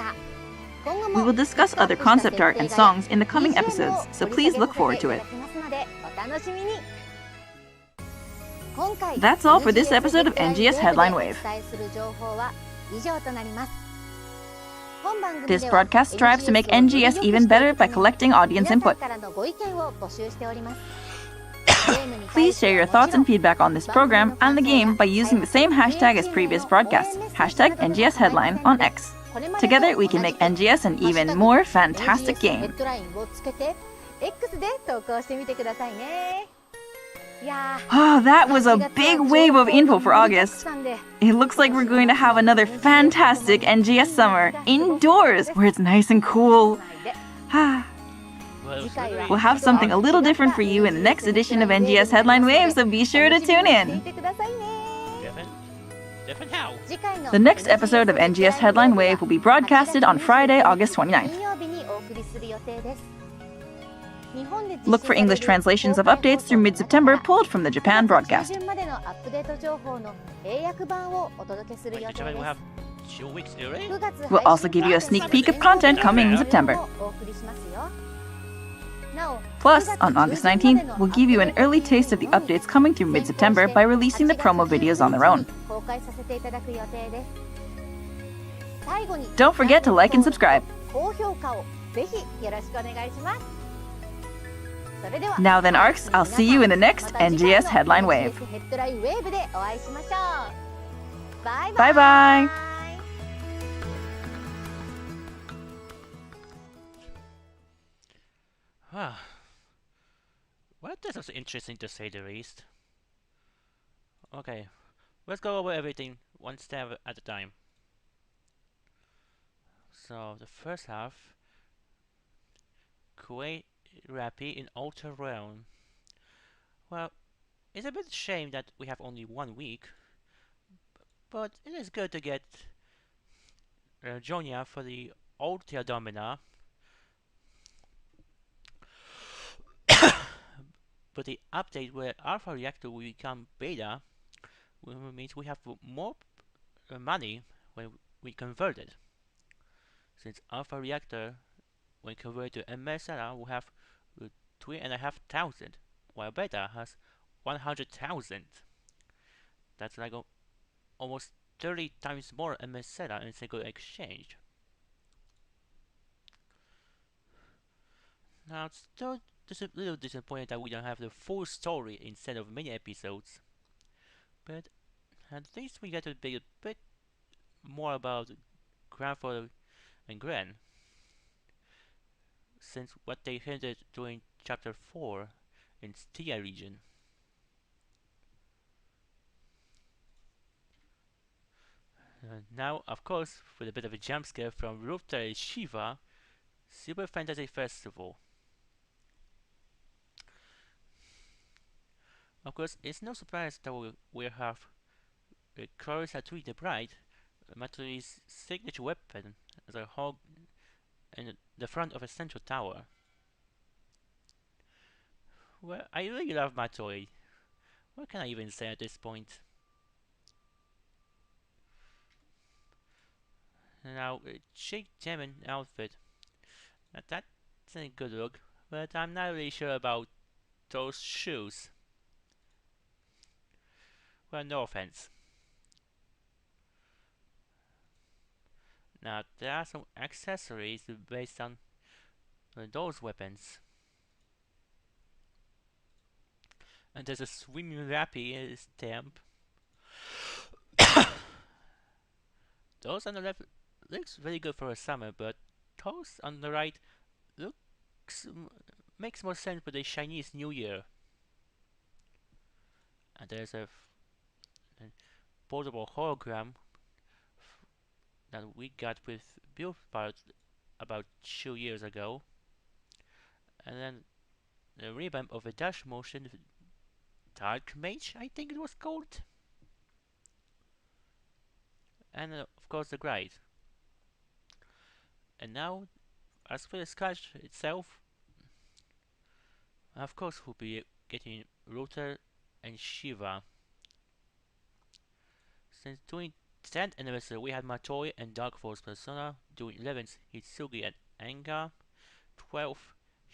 We will discuss other concept art and songs in the coming episodes, so please look forward to it. That's all for this episode of NGS Headline Wave. This broadcast strives to make NGS even better by collecting audience input. Please share your thoughts and feedback on this program and the game by using the same hashtag as previous broadcasts, hashtag NGS Headline on X. Together we can make NGS an even more fantastic game. Oh, that was a big wave of info for August. It looks like we're going to have another fantastic NGS summer, indoors, where it's nice and cool. We'll have something a little different for you in the next edition of NGS Headline Wave, so be sure to tune in. Different how? The next episode of NGS Headline Wave will be broadcasted on Friday, August 29th. Look for English translations of updates through mid-September pulled from the Japan broadcast. Wait, the Japan will have 2 weeks already? We'll also give you a sneak peek of content coming in September. Plus, on August 19th, we'll give you an early taste of the updates coming through mid-September by releasing the promo videos on their own. Don't forget to like and subscribe. Now then, ARCs, I'll see you in the next NGS Headline Wave. Bye-bye! Well, this was interesting to say the least. Okay, let's go over everything one step at a time. So, the first half, Kuwait Rappi in Outer Realm. Well, it's a bit shame that we have only 1 week, but it is good to get Jonia for the old Theodomina. But the update where Alpha Reactor will become Beta means we have more money when we convert it. Since Alpha Reactor, when converted to MS will have 3,500, while Beta has 100,000. That's like almost 30 times more MS in a single exchange. Now, it's still just a little disappointed that we don't have the full story instead of mini episodes, but at least we get to be a bit more about grandfather and Gren, since what they hinted during chapter 4 in Stia region. Now, of course, with a bit of a jump scare from Rupta Shiva, Super Fantasy Festival. Of course, it's no surprise that we have Chloris Atui the Bride, Maturi's signature weapon, as a hog in the front of a central tower. Well, I really love Matori. What can I even say at this point? Now, Chick Gemin outfit. Now, that's a good look, but I'm not really sure about those shoes. Well, no offense. Now, there are some accessories based on those weapons. And there's a swimming lappy stamp. Those on the left looks very good for a summer, but those on the right looks makes more sense for the Chinese New Year. And there's a portable hologram that we got with build parts about 2 years ago, and then the revamp of a dash motion Dark Mage, I think it was called, and of course the Gride. And now, as for the scratch itself, of course we'll be getting Router and Shiva. Since doing 10th anniversary, we had Matoi and Dark Force Persona. Doing 11th, Hitsugi and Anga. 12th,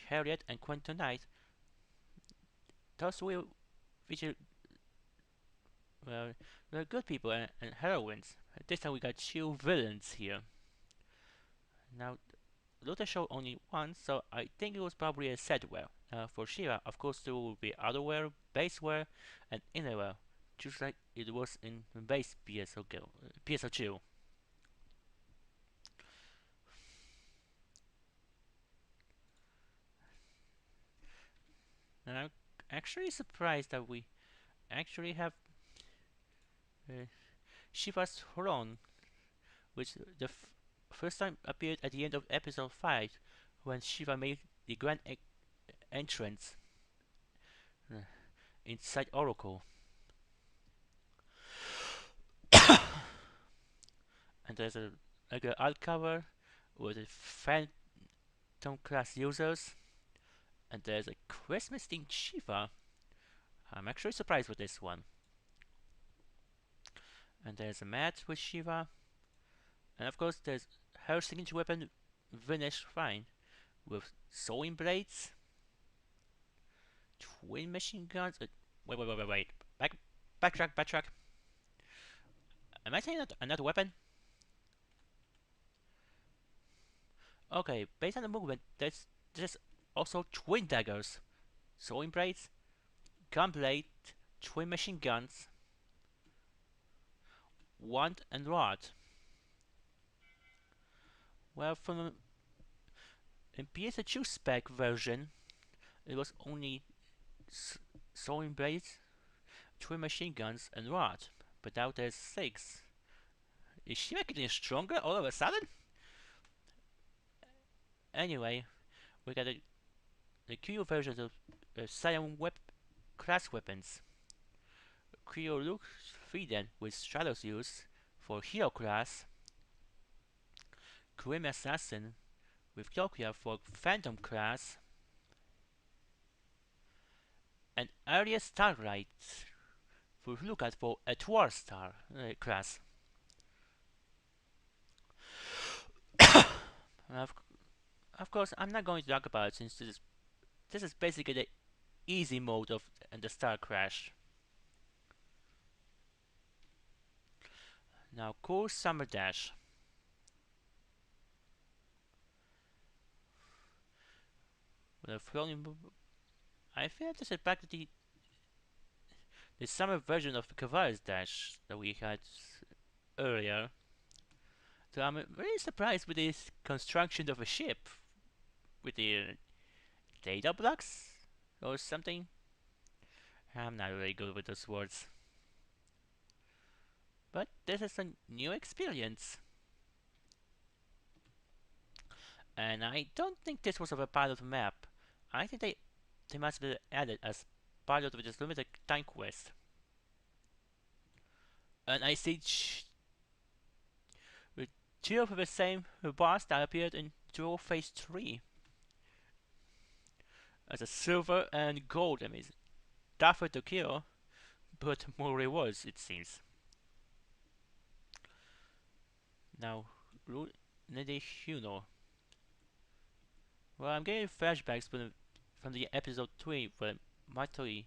Harriet and Quentin Knight. Thus we featured well, they're good people and heroines. This time we got two villains here. Now, Luther showed only once, so I think it was probably a set wear. For Shiva, of course, there will be outerwear, basewear, and innerwear, just like it was in base PSO2. And I'm actually surprised that we actually have uh, Shiva's throne, which the first time appeared at the end of episode 5 when Shiva made the grand entrance uh, inside Oracle. And there's a alt cover with a Phantom class users, and there's a Christmas themed Shiva. I'm actually surprised with this one. And there's a mat with Shiva, and of course there's her signature weapon, Vinish Fine, with sewing blades, twin machine guns. Wait. Backtrack. Am I saying that another weapon? Okay, based on the movement, there's also twin daggers, sewing blades, gun blade, twin machine guns, wand and rod. Well, from in PS2 spec version, it was only sewing blades, twin machine guns, and rod. But now there's 6. Is she getting stronger all of a sudden? Anyway, we got the Q versions of Scion class weapons. Creo Luke Frieden with Stratos use for Hero class. Grim Assassin with Kyokia for Phantom class. And Aria Starlight with Lukat for Etwar Star class. Of, of course, I'm not going to talk about it since this is basically the easy mode of the Star Crash. Now, cool Summer Dash. With a floating, I feel this is back to the summer version of the Kavari's Dash that we had earlier. So I'm really surprised with this construction of a ship with the data blocks or something. I'm not really good with those words. But this is a new experience. And I don't think this was of a pilot map. I think they must be added as part of this limited time quest. And I see with two of the same boss that appeared in Duel Phase 3 as a silver and gold. I mean, tougher to kill, but more rewards it seems. Now, Nede Huno. Well, I'm getting flashbacks from the episode 3 where Matoi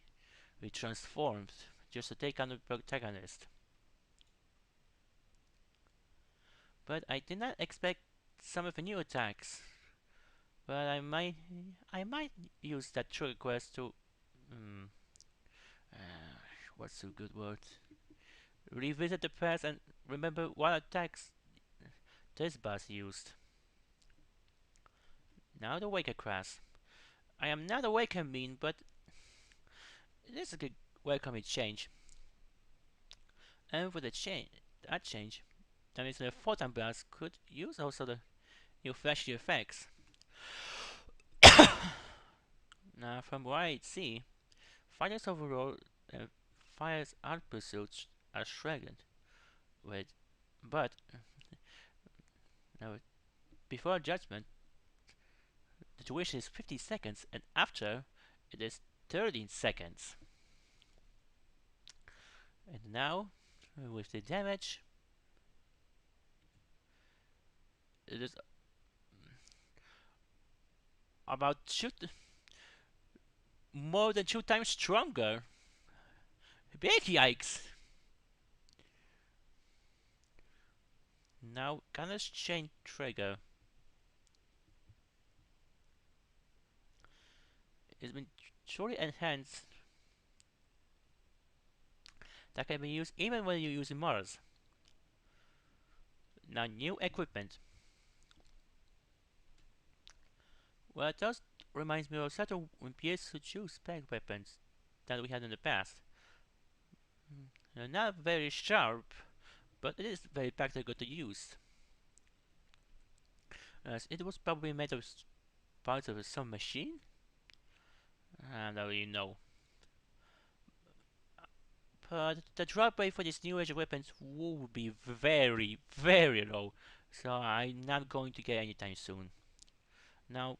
transformed just to take on the protagonist. But I did not expect some of the new attacks. But I might use that trigger quest to what's a good word? Revisit the past and remember what attacks this boss used. Now the Waker class. I am not a Waker mean, but it is a good welcoming change. And with that change, that means the Photon Blast could use also the new flashy effects. Now, from what I see, fighters overall and fighters art pursuits are shredded. With, but now before judgment, the duration is 50 seconds, and after it is 13 seconds. And now, with the damage, it is about more than 2 times stronger. Big yikes! Now, Gunner's Chain Trigger has been surely enhanced that can be used even when you're using Mars. Now, new equipment. Well, it does reminds me of certain PS2 spec weapons that we had in the past. They're not very sharp, but it is very practical to use, as it was probably made of parts of some machine. I don't really know. But the drop rate for these new age weapons will be very, very low, so I'm not going to get anytime soon. Now,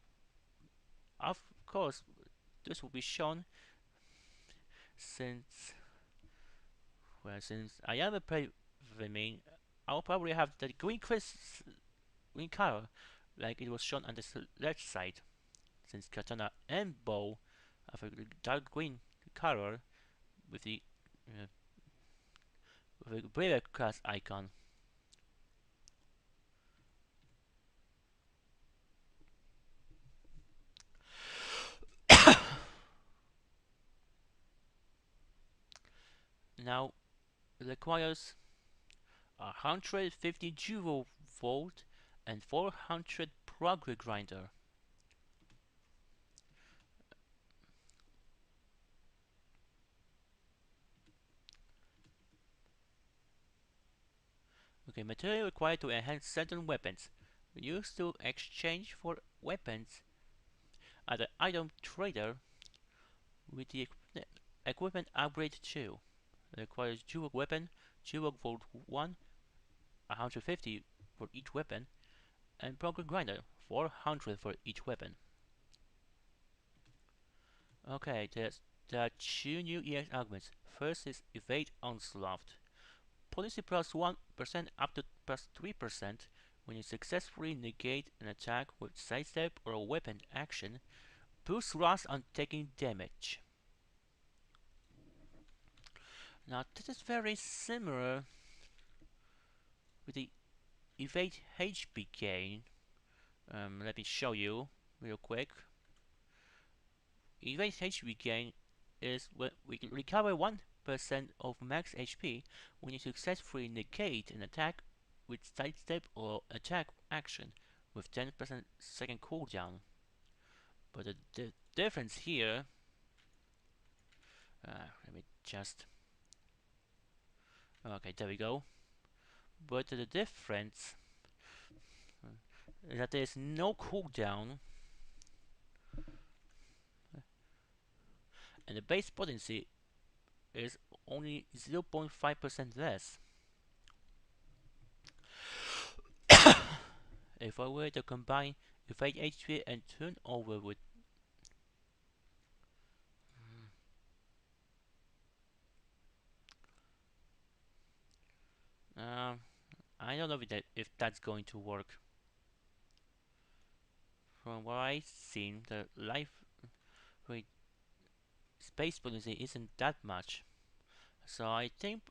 of course, this will be shown since, well, since I am a player, I mean, I'll probably have the green color, like it was shown on the left side, since katana and bow have a dark green color with the uh, with a Brave class icon. Now it requires 150 Euro volt and 400 progress grinder. Okay, material required to enhance certain weapons. Used to exchange for weapons at the item trader with the equipment upgrade 2. It requires dual weapon, dual volt 1, 150 for each weapon, and progress grinder 400 for each weapon. Okay, there are two new EX augments. First is Evade Onslaught. Policy plus 1% up to plus 3% when you successfully negate an attack with sidestep or a weapon action. Boost loss on taking damage. Now this is very similar with the Evade HP gain. Let me show you real quick. Evade HP gain is when we can recover 1% of max HP when you successfully negate an attack with sidestep or attack action with 10% second cooldown. But the difference here, let me just, okay, there we go. But the difference is that there is no cooldown, and the base potency is only 0.5% less. If I were to combine evade HP and turnover with I don't know if that's going to work. From what I've seen, the life rate space potency isn't that much. So I think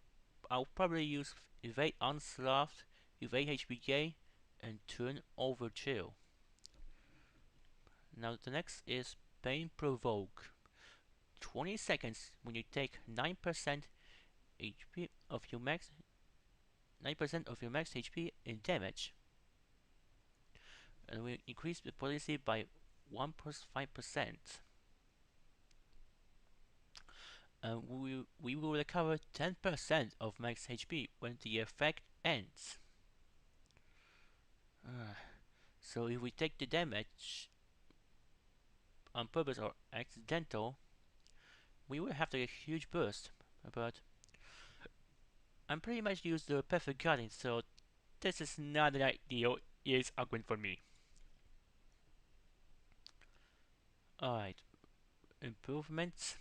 I'll probably use evade onslaught, evade HPK, and turn over chill. Now the next is pain provoke. 20 seconds when you take 9% HP of your max 9% of your max HP in damage. And we increase the potency by 1.5%. And we will recover 10% of max HP when the effect ends. So if we take the damage on purpose or accidental, we will have to get a huge burst. But I'm pretty much used the perfect guarding, so this is not an ideal is argument for me. Alright, improvements.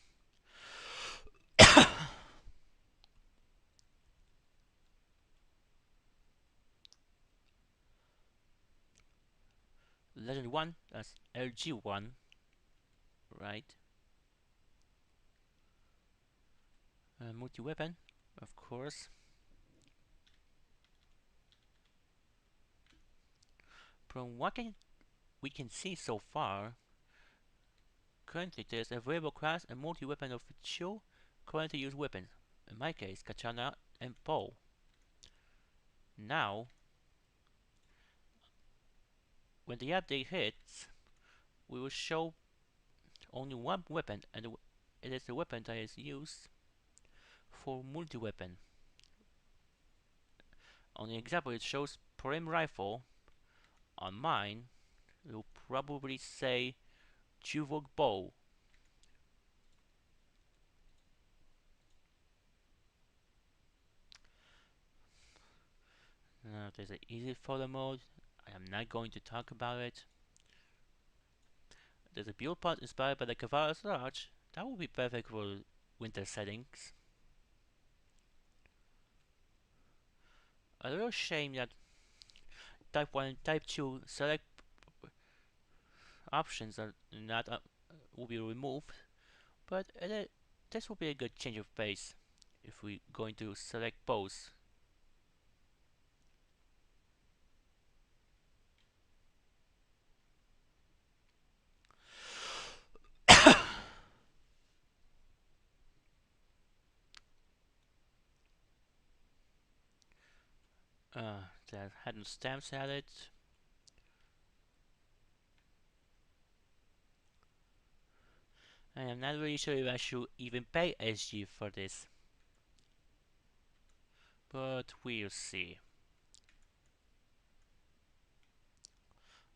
Legend 1, that's LG1, right? Multi-weapon, of course. From what we can see so far, currently there's a available class and multi-weapon of chill currently used weapons. In my case, katana and bow. Now, when the update hits, we will show only one weapon, and it is the weapon that is used for multi-weapon. On the example, it shows Prim Rifle. On mine, it will probably say Juvok Bow. There's an easy photo mode. I am not going to talk about it. There's a build pod inspired by the Cavaller's Lodge. That would be perfect for winter settings. A little shame that Type 1 and Type 2 select options are not will be removed, but this will be a good change of pace if we're going to select both. That had no stamps added. I am not really sure if I should even pay SG for this, but we'll see.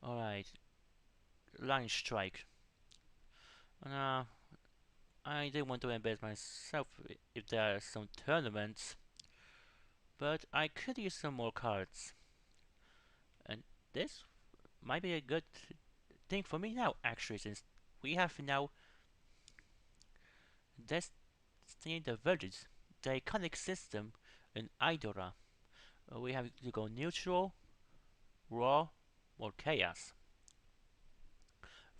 Alright, line strike. Now, I didn't want to embed myself if there are some tournaments, but I could use some more cards. And this might be a good thing for me now, actually, since we have now Destiny Divergence, the iconic system in Idora. We have to go neutral, raw, or chaos.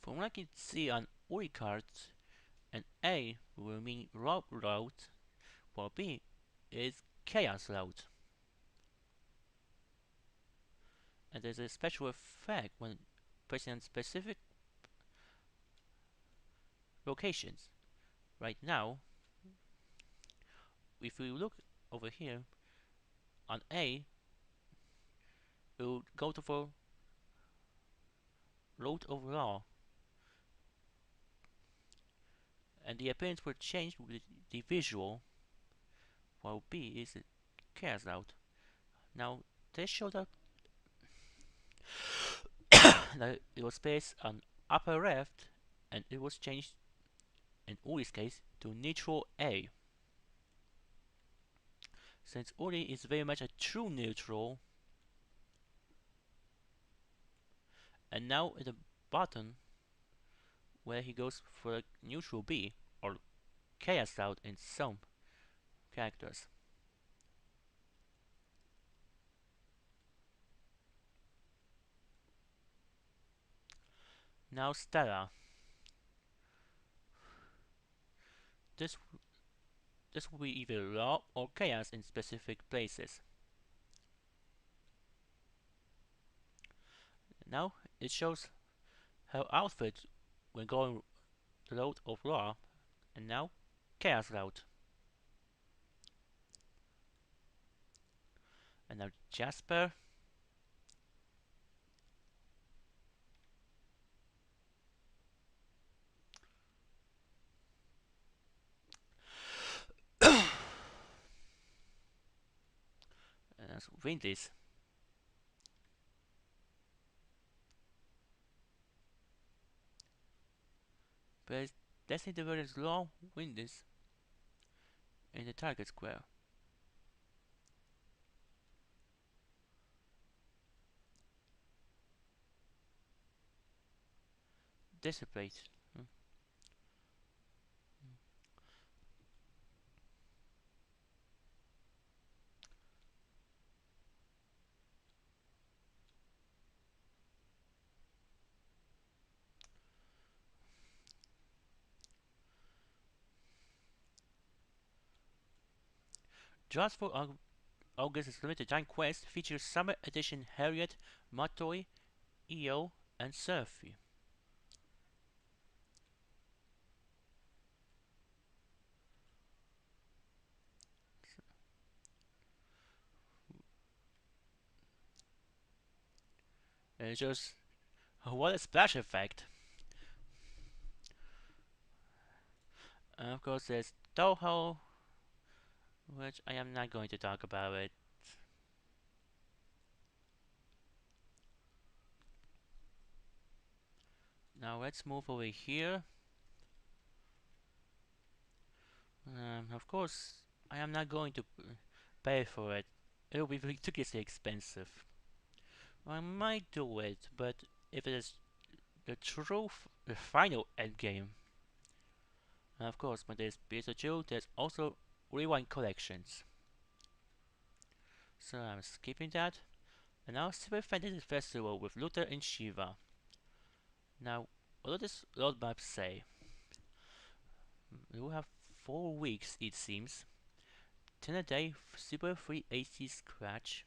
From what I can see on Ori cards, an A will mean raw route, while B is chaos route. And there's a special effect when pressing on specific locations. Right now, if we look over here, on A, will go to for load overall, and the appearance will change with the visual, while B is chaos out. Now they showed up that it was based on upper left, and it was changed in Uli's case to neutral A. Since Uli is very much a true neutral, and now at the bottom where he goes for a neutral B or chaos out in some characters. Now Stella. This this will be either law or chaos in specific places. Now it shows her outfit when going the road of law, and now chaos route. And now Jasper. And that's Windis. But Destiny diverges law Windis in the target square. Dissipate. Just for August's limited time quest features Summer Edition Harriet, Matoi, Io, and Surfy. And it's just what a splash effect. And of course there's Toho, which I am not going to talk about it. Now let's move over here. Of course, I am not going to pay for it. It will be ridiculously expensive. I might do it, but if it is the true, the final endgame. And of course, when there's PS2, there's also Rewind collections. So I'm skipping that. And now Super Fantasy Festival with Luther and Shiva. Now, what does roadmap say? We will have 4 weeks, it seems. 10 a day, super free AC scratch.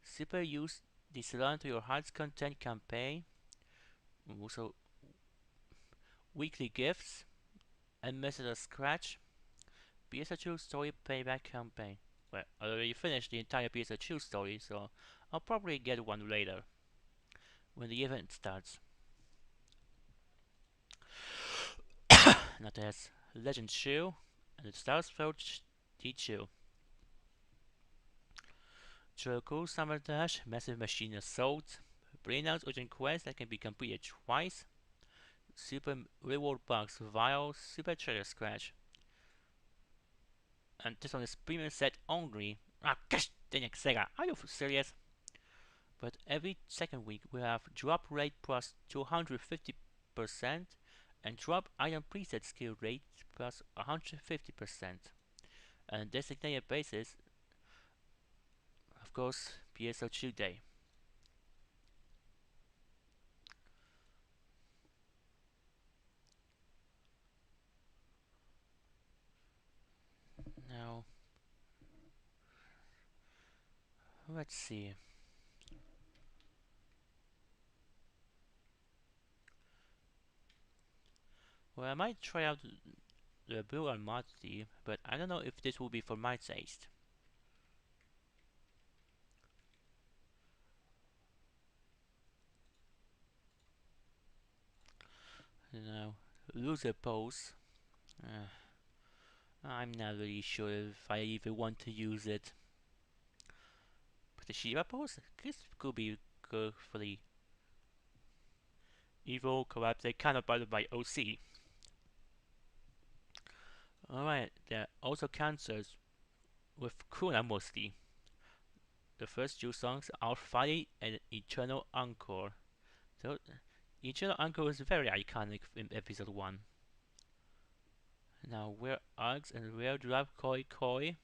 Super use the Salon to your heart's content campaign. Also, weekly gifts and message a scratch. PS2 story payback campaign. Well, I already finished the entire PS2 story, so I'll probably get one later when the event starts. Now there's Legend Shoe and the Stars Forge D2. Cool Summer Dash, Massive Machine Assault, Brainouts Urgent Quest that can be completed twice, Super Reward Box Vial, Super Treasure Scratch. And this one is premium set only. Ah, gosh dang it, Sega, are you serious? But every second week we have drop rate plus 250% and drop item preset skill rate plus 150%. And designated basis, of course, PSO2 day. Now, let's see. Well, I might try out the Blue Almaty, but I don't know if this will be for my taste. Now, loser pose. Uh, I'm not really sure if I even want to use it. But the Shiva pose, this could be good for the evil corrupted counterpart by OC. Alright, there are also cancers with Kuna mostly. The first two songs are Fire and Eternal Encore. So, Eternal Encore is very iconic in episode 1. Now, where Args and where Drop Koi Koi?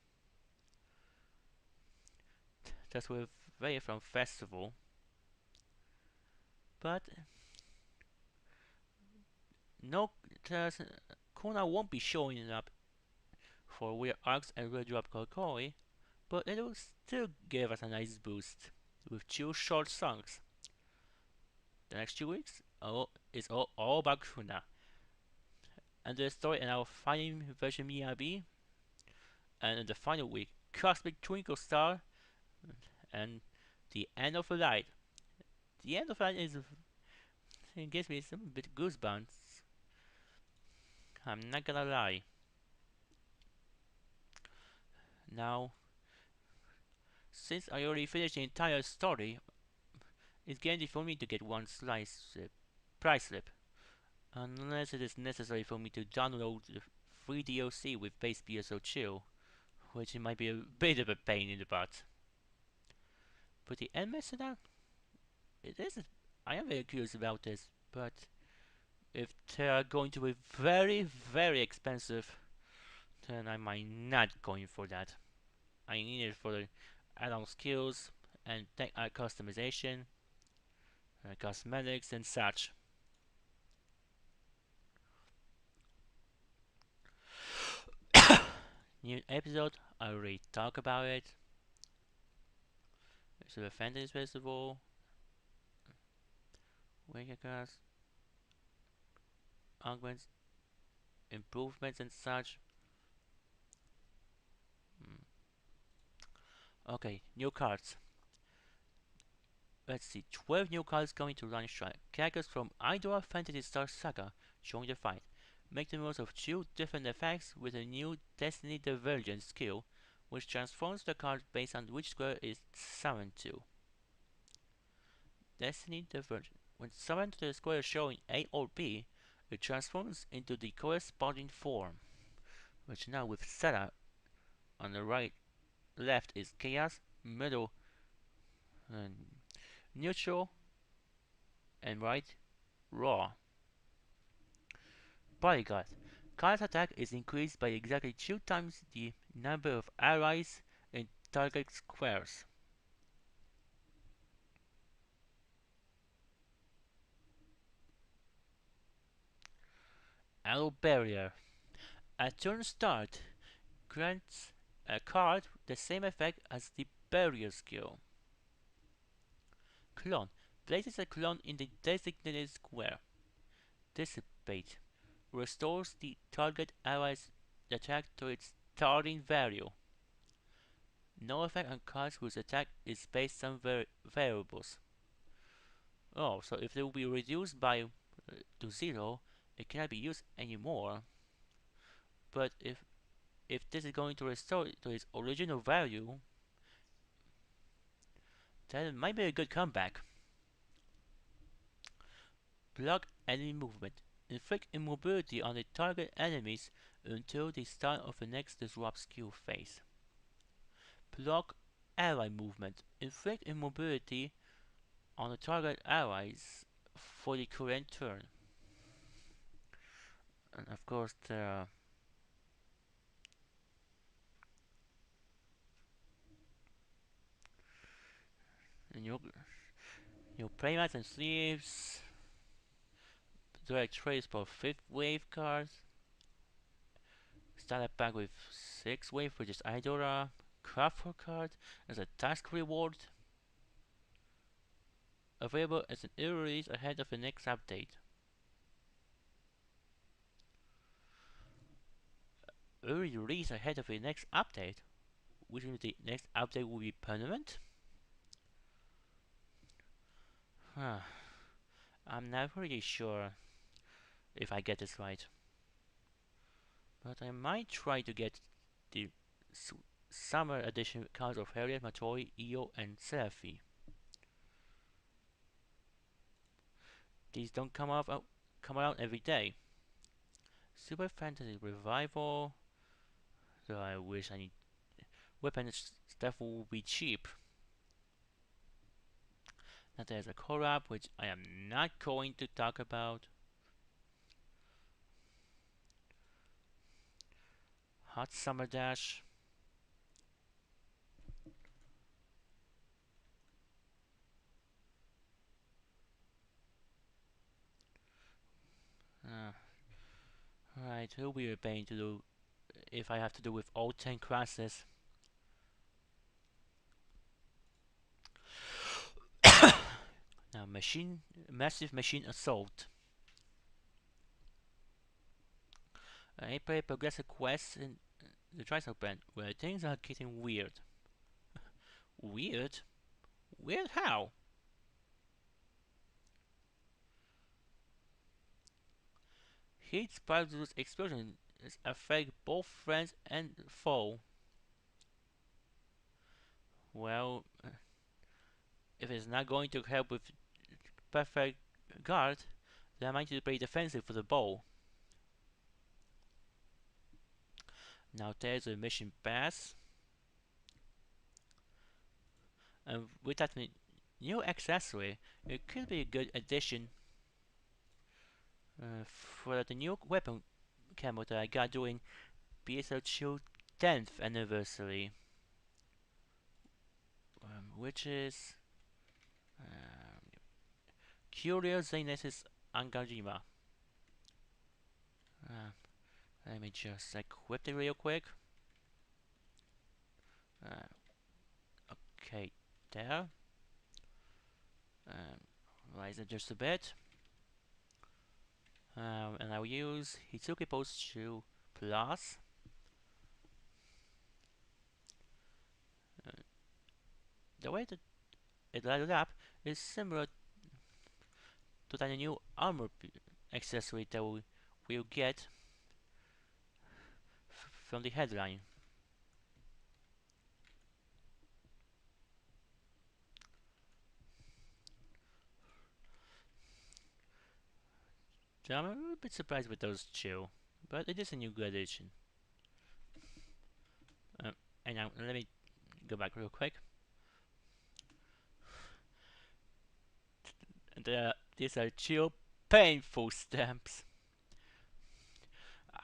That were very from festival. But, no, Kuna won't be showing up for where Args and where Drop Koi Koi, but it will still give us a nice boost with two short songs. The next 2 weeks is all about Kuna. And the story in our final version Miyabi, and in the final week, Cosmic Twinkle Star, and the end of the light. The end of the light it gives me some bit goosebumps. I'm not gonna lie. Now, since I already finished the entire story, it's guaranteed for me to get one slice price slip, unless it is necessary for me to download the free DLC with base BSO Chill, which might be a bit of a pain in the butt. But the end method, it is. I am very curious about this, but if they are going to be very, very expensive, then I might not going for that. I need it for the add-on skills and tech customization, cosmetics and such. New episode, I already talked about it. So the Fantasy Festival, Wake augments, improvements and such. Okay, new cards. Let's see, 12 new cards coming to launch strike. Characters from Idora Fantasy Star Saga join the fight. Make the most of two different effects with a new Destiny Divergence skill, which transforms the card based on which square it is summoned to. Destiny Divergence. When summoned to the square showing A or B, it transforms into the corresponding form, which now with Sarah on the right, left is Chaos, middle and neutral, and right, raw. Bodyguard. Card's attack is increased by exactly 2 times the number of allies in target squares. Arrow Barrier. At turn start, grants a card the same effect as the barrier skill. Clone. Places a clone in the designated square. Dissipate. Restores the target ally's attack to its starting value. No effect on cards whose attack is based on variables. Oh, so if they will be reduced by to 0, it cannot be used anymore. But if this is going to restore it to its original value, then it might be a good comeback. Block enemy movement. Inflict immobility on the target enemies until the start of the next disrupt skill phase. Block ally movement. Inflict immobility on the target allies for the current turn. And of course, the new playmats and sleeves. Direct trades for 5th wave cards. Starter pack with 6th wave, which is Idora. Craft for card as a task reward. Available as an early release ahead of the next update. Early release ahead of the next update? Which means the next update will be permanent? Huh. I'm not really sure. if I get this right. But I might try to get the summer edition cards of Harriet, Matoi, Io, and Seraphie. These don't come around every day. Super Fantasy Revival. Though I wish I need weapon stuff will be cheap. Now there's a collab which I am not going to talk about. Hot Summer Dash. Right, it'll be a pain to do if I have to do with all 10 classes. Now, massive machine assault. I play progressive quests in the Tricycle Band where things are getting weird. Weird? Weird how? Heat sparks explosions affect both friends and foe. Well, if it's not going to help with perfect guard, then I might need to play defensive for the bow. Now there's a mission pass, and with that new accessory, it could be a good addition for the new weapon camo that I got during PSO2 10th anniversary, which is Curious Zanesis Angajima. Uh, Let me just equip it real quick. Okay, there. Raise it just a bit. And I'll use Hitsuki Post 2 Plus. Uh, the way that it lighted up is similar to the new armor accessory that we'll get from the headline. So I'm a bit surprised with those two, but it is a new good addition. And now let me go back real quick. These are two painful stamps.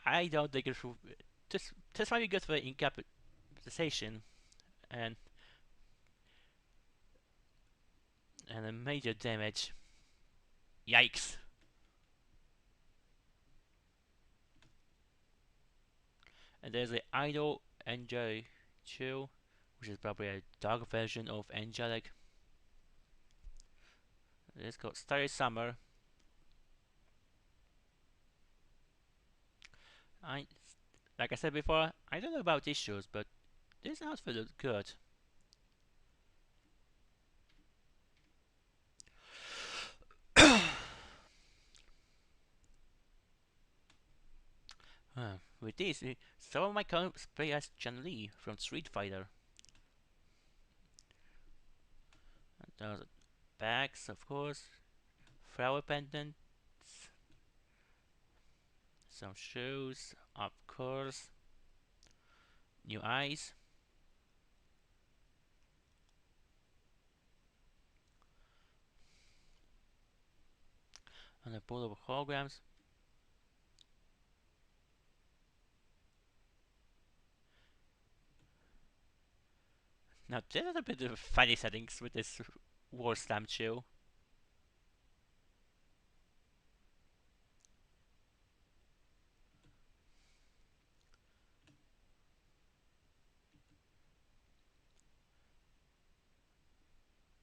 I don't think it should. This might be good for incapacitation and a major damage. Yikes! And there's the Idol Angelic 2, which is probably a dark version of Angelic. It's called Starry Summer. I, like I said before, I don't know about issues, but this outfit looks good. With this, some of my comics play as Chun-Li from Street Fighter. And those bags, of course, flower pendants, some shoes, of course, new eyes, and a pool of holograms. Now, there's a bit of funny settings with this war stamp show.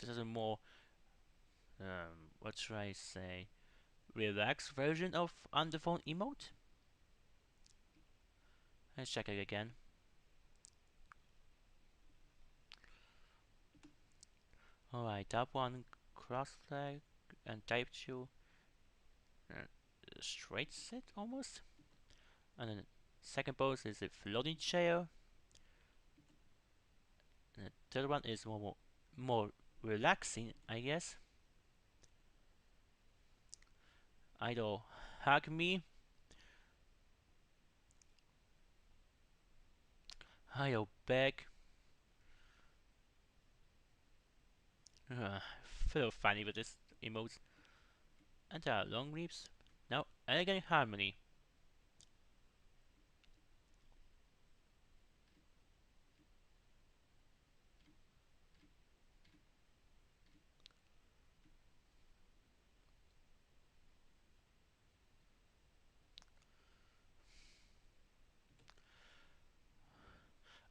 This is a more, what should I say, relaxed version of on the phone emote. Let's check it again. Alright, top one cross leg and type 2 a straight set almost. And then the second pose is a floating chair. And the third one is more relaxing, I guess. Idol hug me. Idol beg. Feel funny with this emotes. And there are long leaps. Now elegant harmony.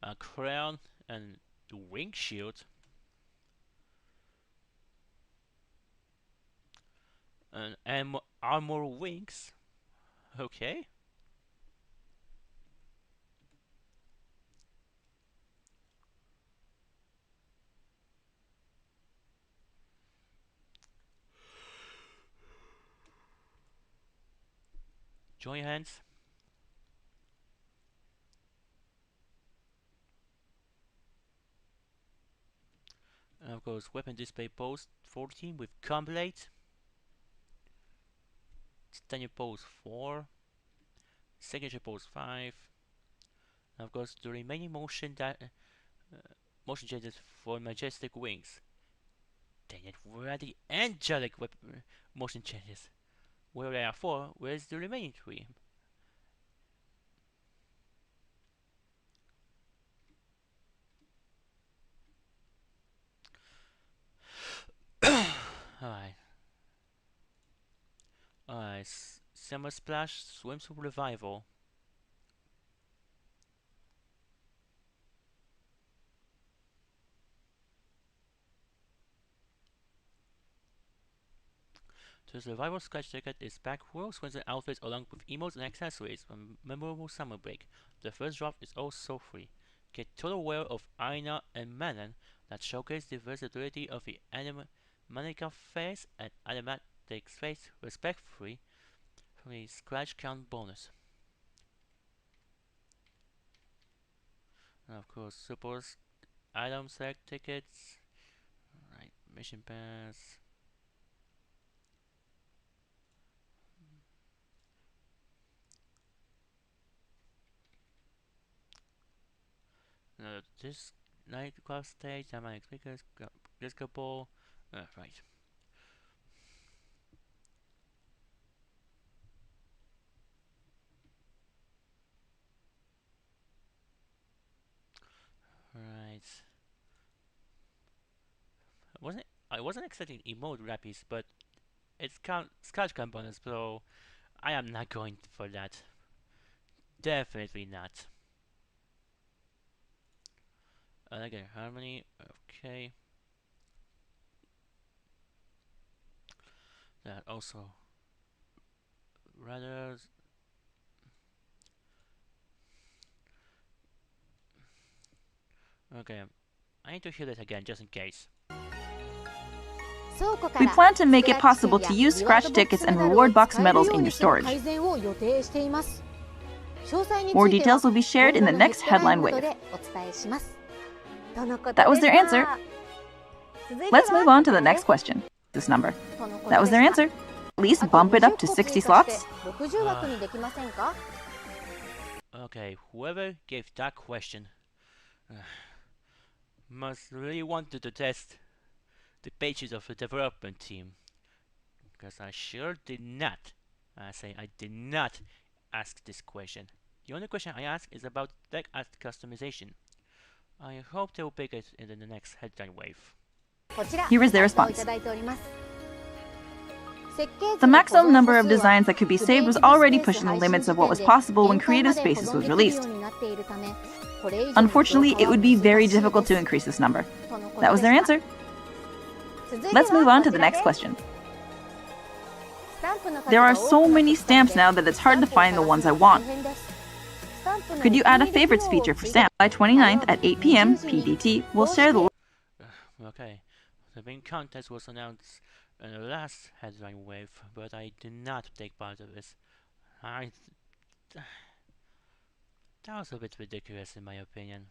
A crown and the wing shield. And armor wings. Okay. Join hands. And of course, weapon display pose 14 with complete. Standing pose 4. Signature pose 5. And of course, the remaining motion changes for majestic wings. Dang it, where are the angelic motion changes? Where there are 4, where's the remaining 3? Alright. Alright, Summer Splash, Swimsuit Revival. The survival scratch ticket is back for Swenson outfits along with emotes and accessories from memorable summer break. The first drop is also free. Get total wear of Aina and Manon that showcase the versatility of the Manika face and animatic face respectively from the scratch count bonus. And of course, support item select tickets. Right, mission pass. This night class stage, dynamic speakers, disco ball. Right. Right. I wasn't expecting emote rappies, but it's scratch components, so I am not going for that. Definitely not. Again, harmony. Okay. That also rather. Okay, I need to hear that again just in case. We plan to make it possible to use scratch tickets and reward box medals in your storage. More details will be shared in the next headline wave. That was their answer. Let's move on to the next question. This number. That was their answer. At least bump it up to 60 slots. Okay, whoever gave that question must really wanted to test the pages of the development team, because I sure did not. I did not ask this question. The only question I asked is about deck art customization. I hope they will pick it in the next headline wave. Here is their response. The maximum number of designs that could be saved was already pushing the limits of what was possible when Creative Spaces was released. Unfortunately, it would be very difficult to increase this number. That was their answer. Let's move on to the next question. There are so many stamps now that it's hard to find the ones I want. Could you add a favorites feature for stamps? By 29th at 8 p.m. PDT, we'll share the Okay, the main contest was announced in the last headline wave, but I did not take part of this. I That was a bit ridiculous in my opinion.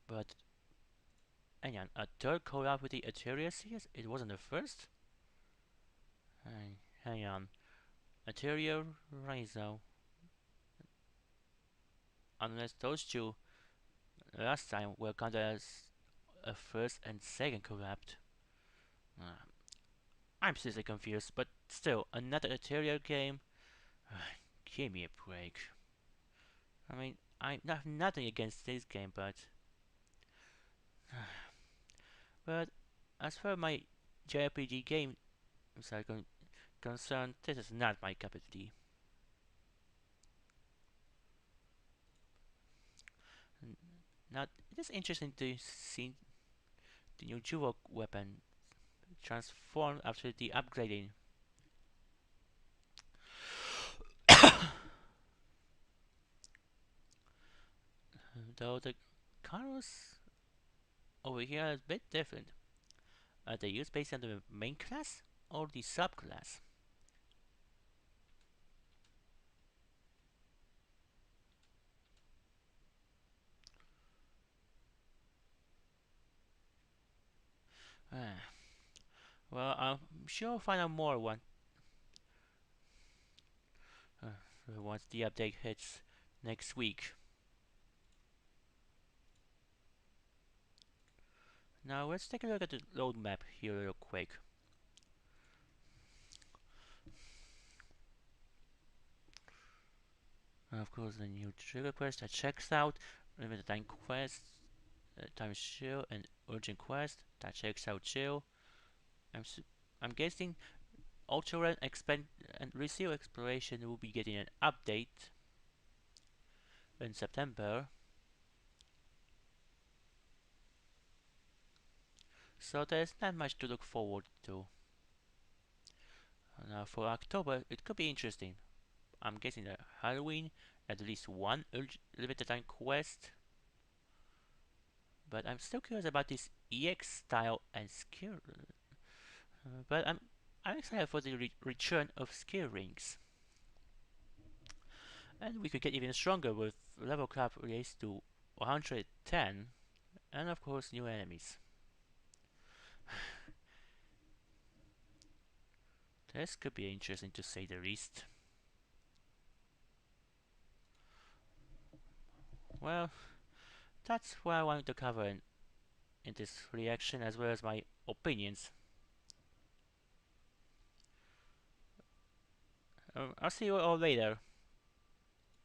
But hang on, a third collab with the Eteria series? It wasn't the first? Hang on. Eteria, Rizzo. Unless those two last time were counted as a first and second collab. Uh, I'm seriously confused, but still, another Eteria game? Give me a break. I mean, I have nothing against this game, but as for my JRPG games are concerned, this is not my cup of tea. Now, it is interesting to see the new dual weapon transform after the upgrading. Though the colors over here are a bit different. Are they used based on the main class or the subclass? Uh, well, I'm sure I'll find out more uh, once the update hits next week. Now let's take a look at the roadmap here real quick. Of course, the new trigger quest that checks out, limited time quest, time chill, and urgent quest that checks out chill. I'm I'm guessing Ultra Run Expand and Reseal Exploration will be getting an update in September. So there's not much to look forward to. Now for October, it could be interesting. I'm guessing that Halloween, at least one limited time quest. But I'm still curious about this EX style and skill. But I'm excited for the return of skill rings. And we could get even stronger with level cap raised to 110, and of course new enemies. This could be interesting to say the least. Well, that's what I wanted to cover in this reaction as well as my opinions. I'll see you all later.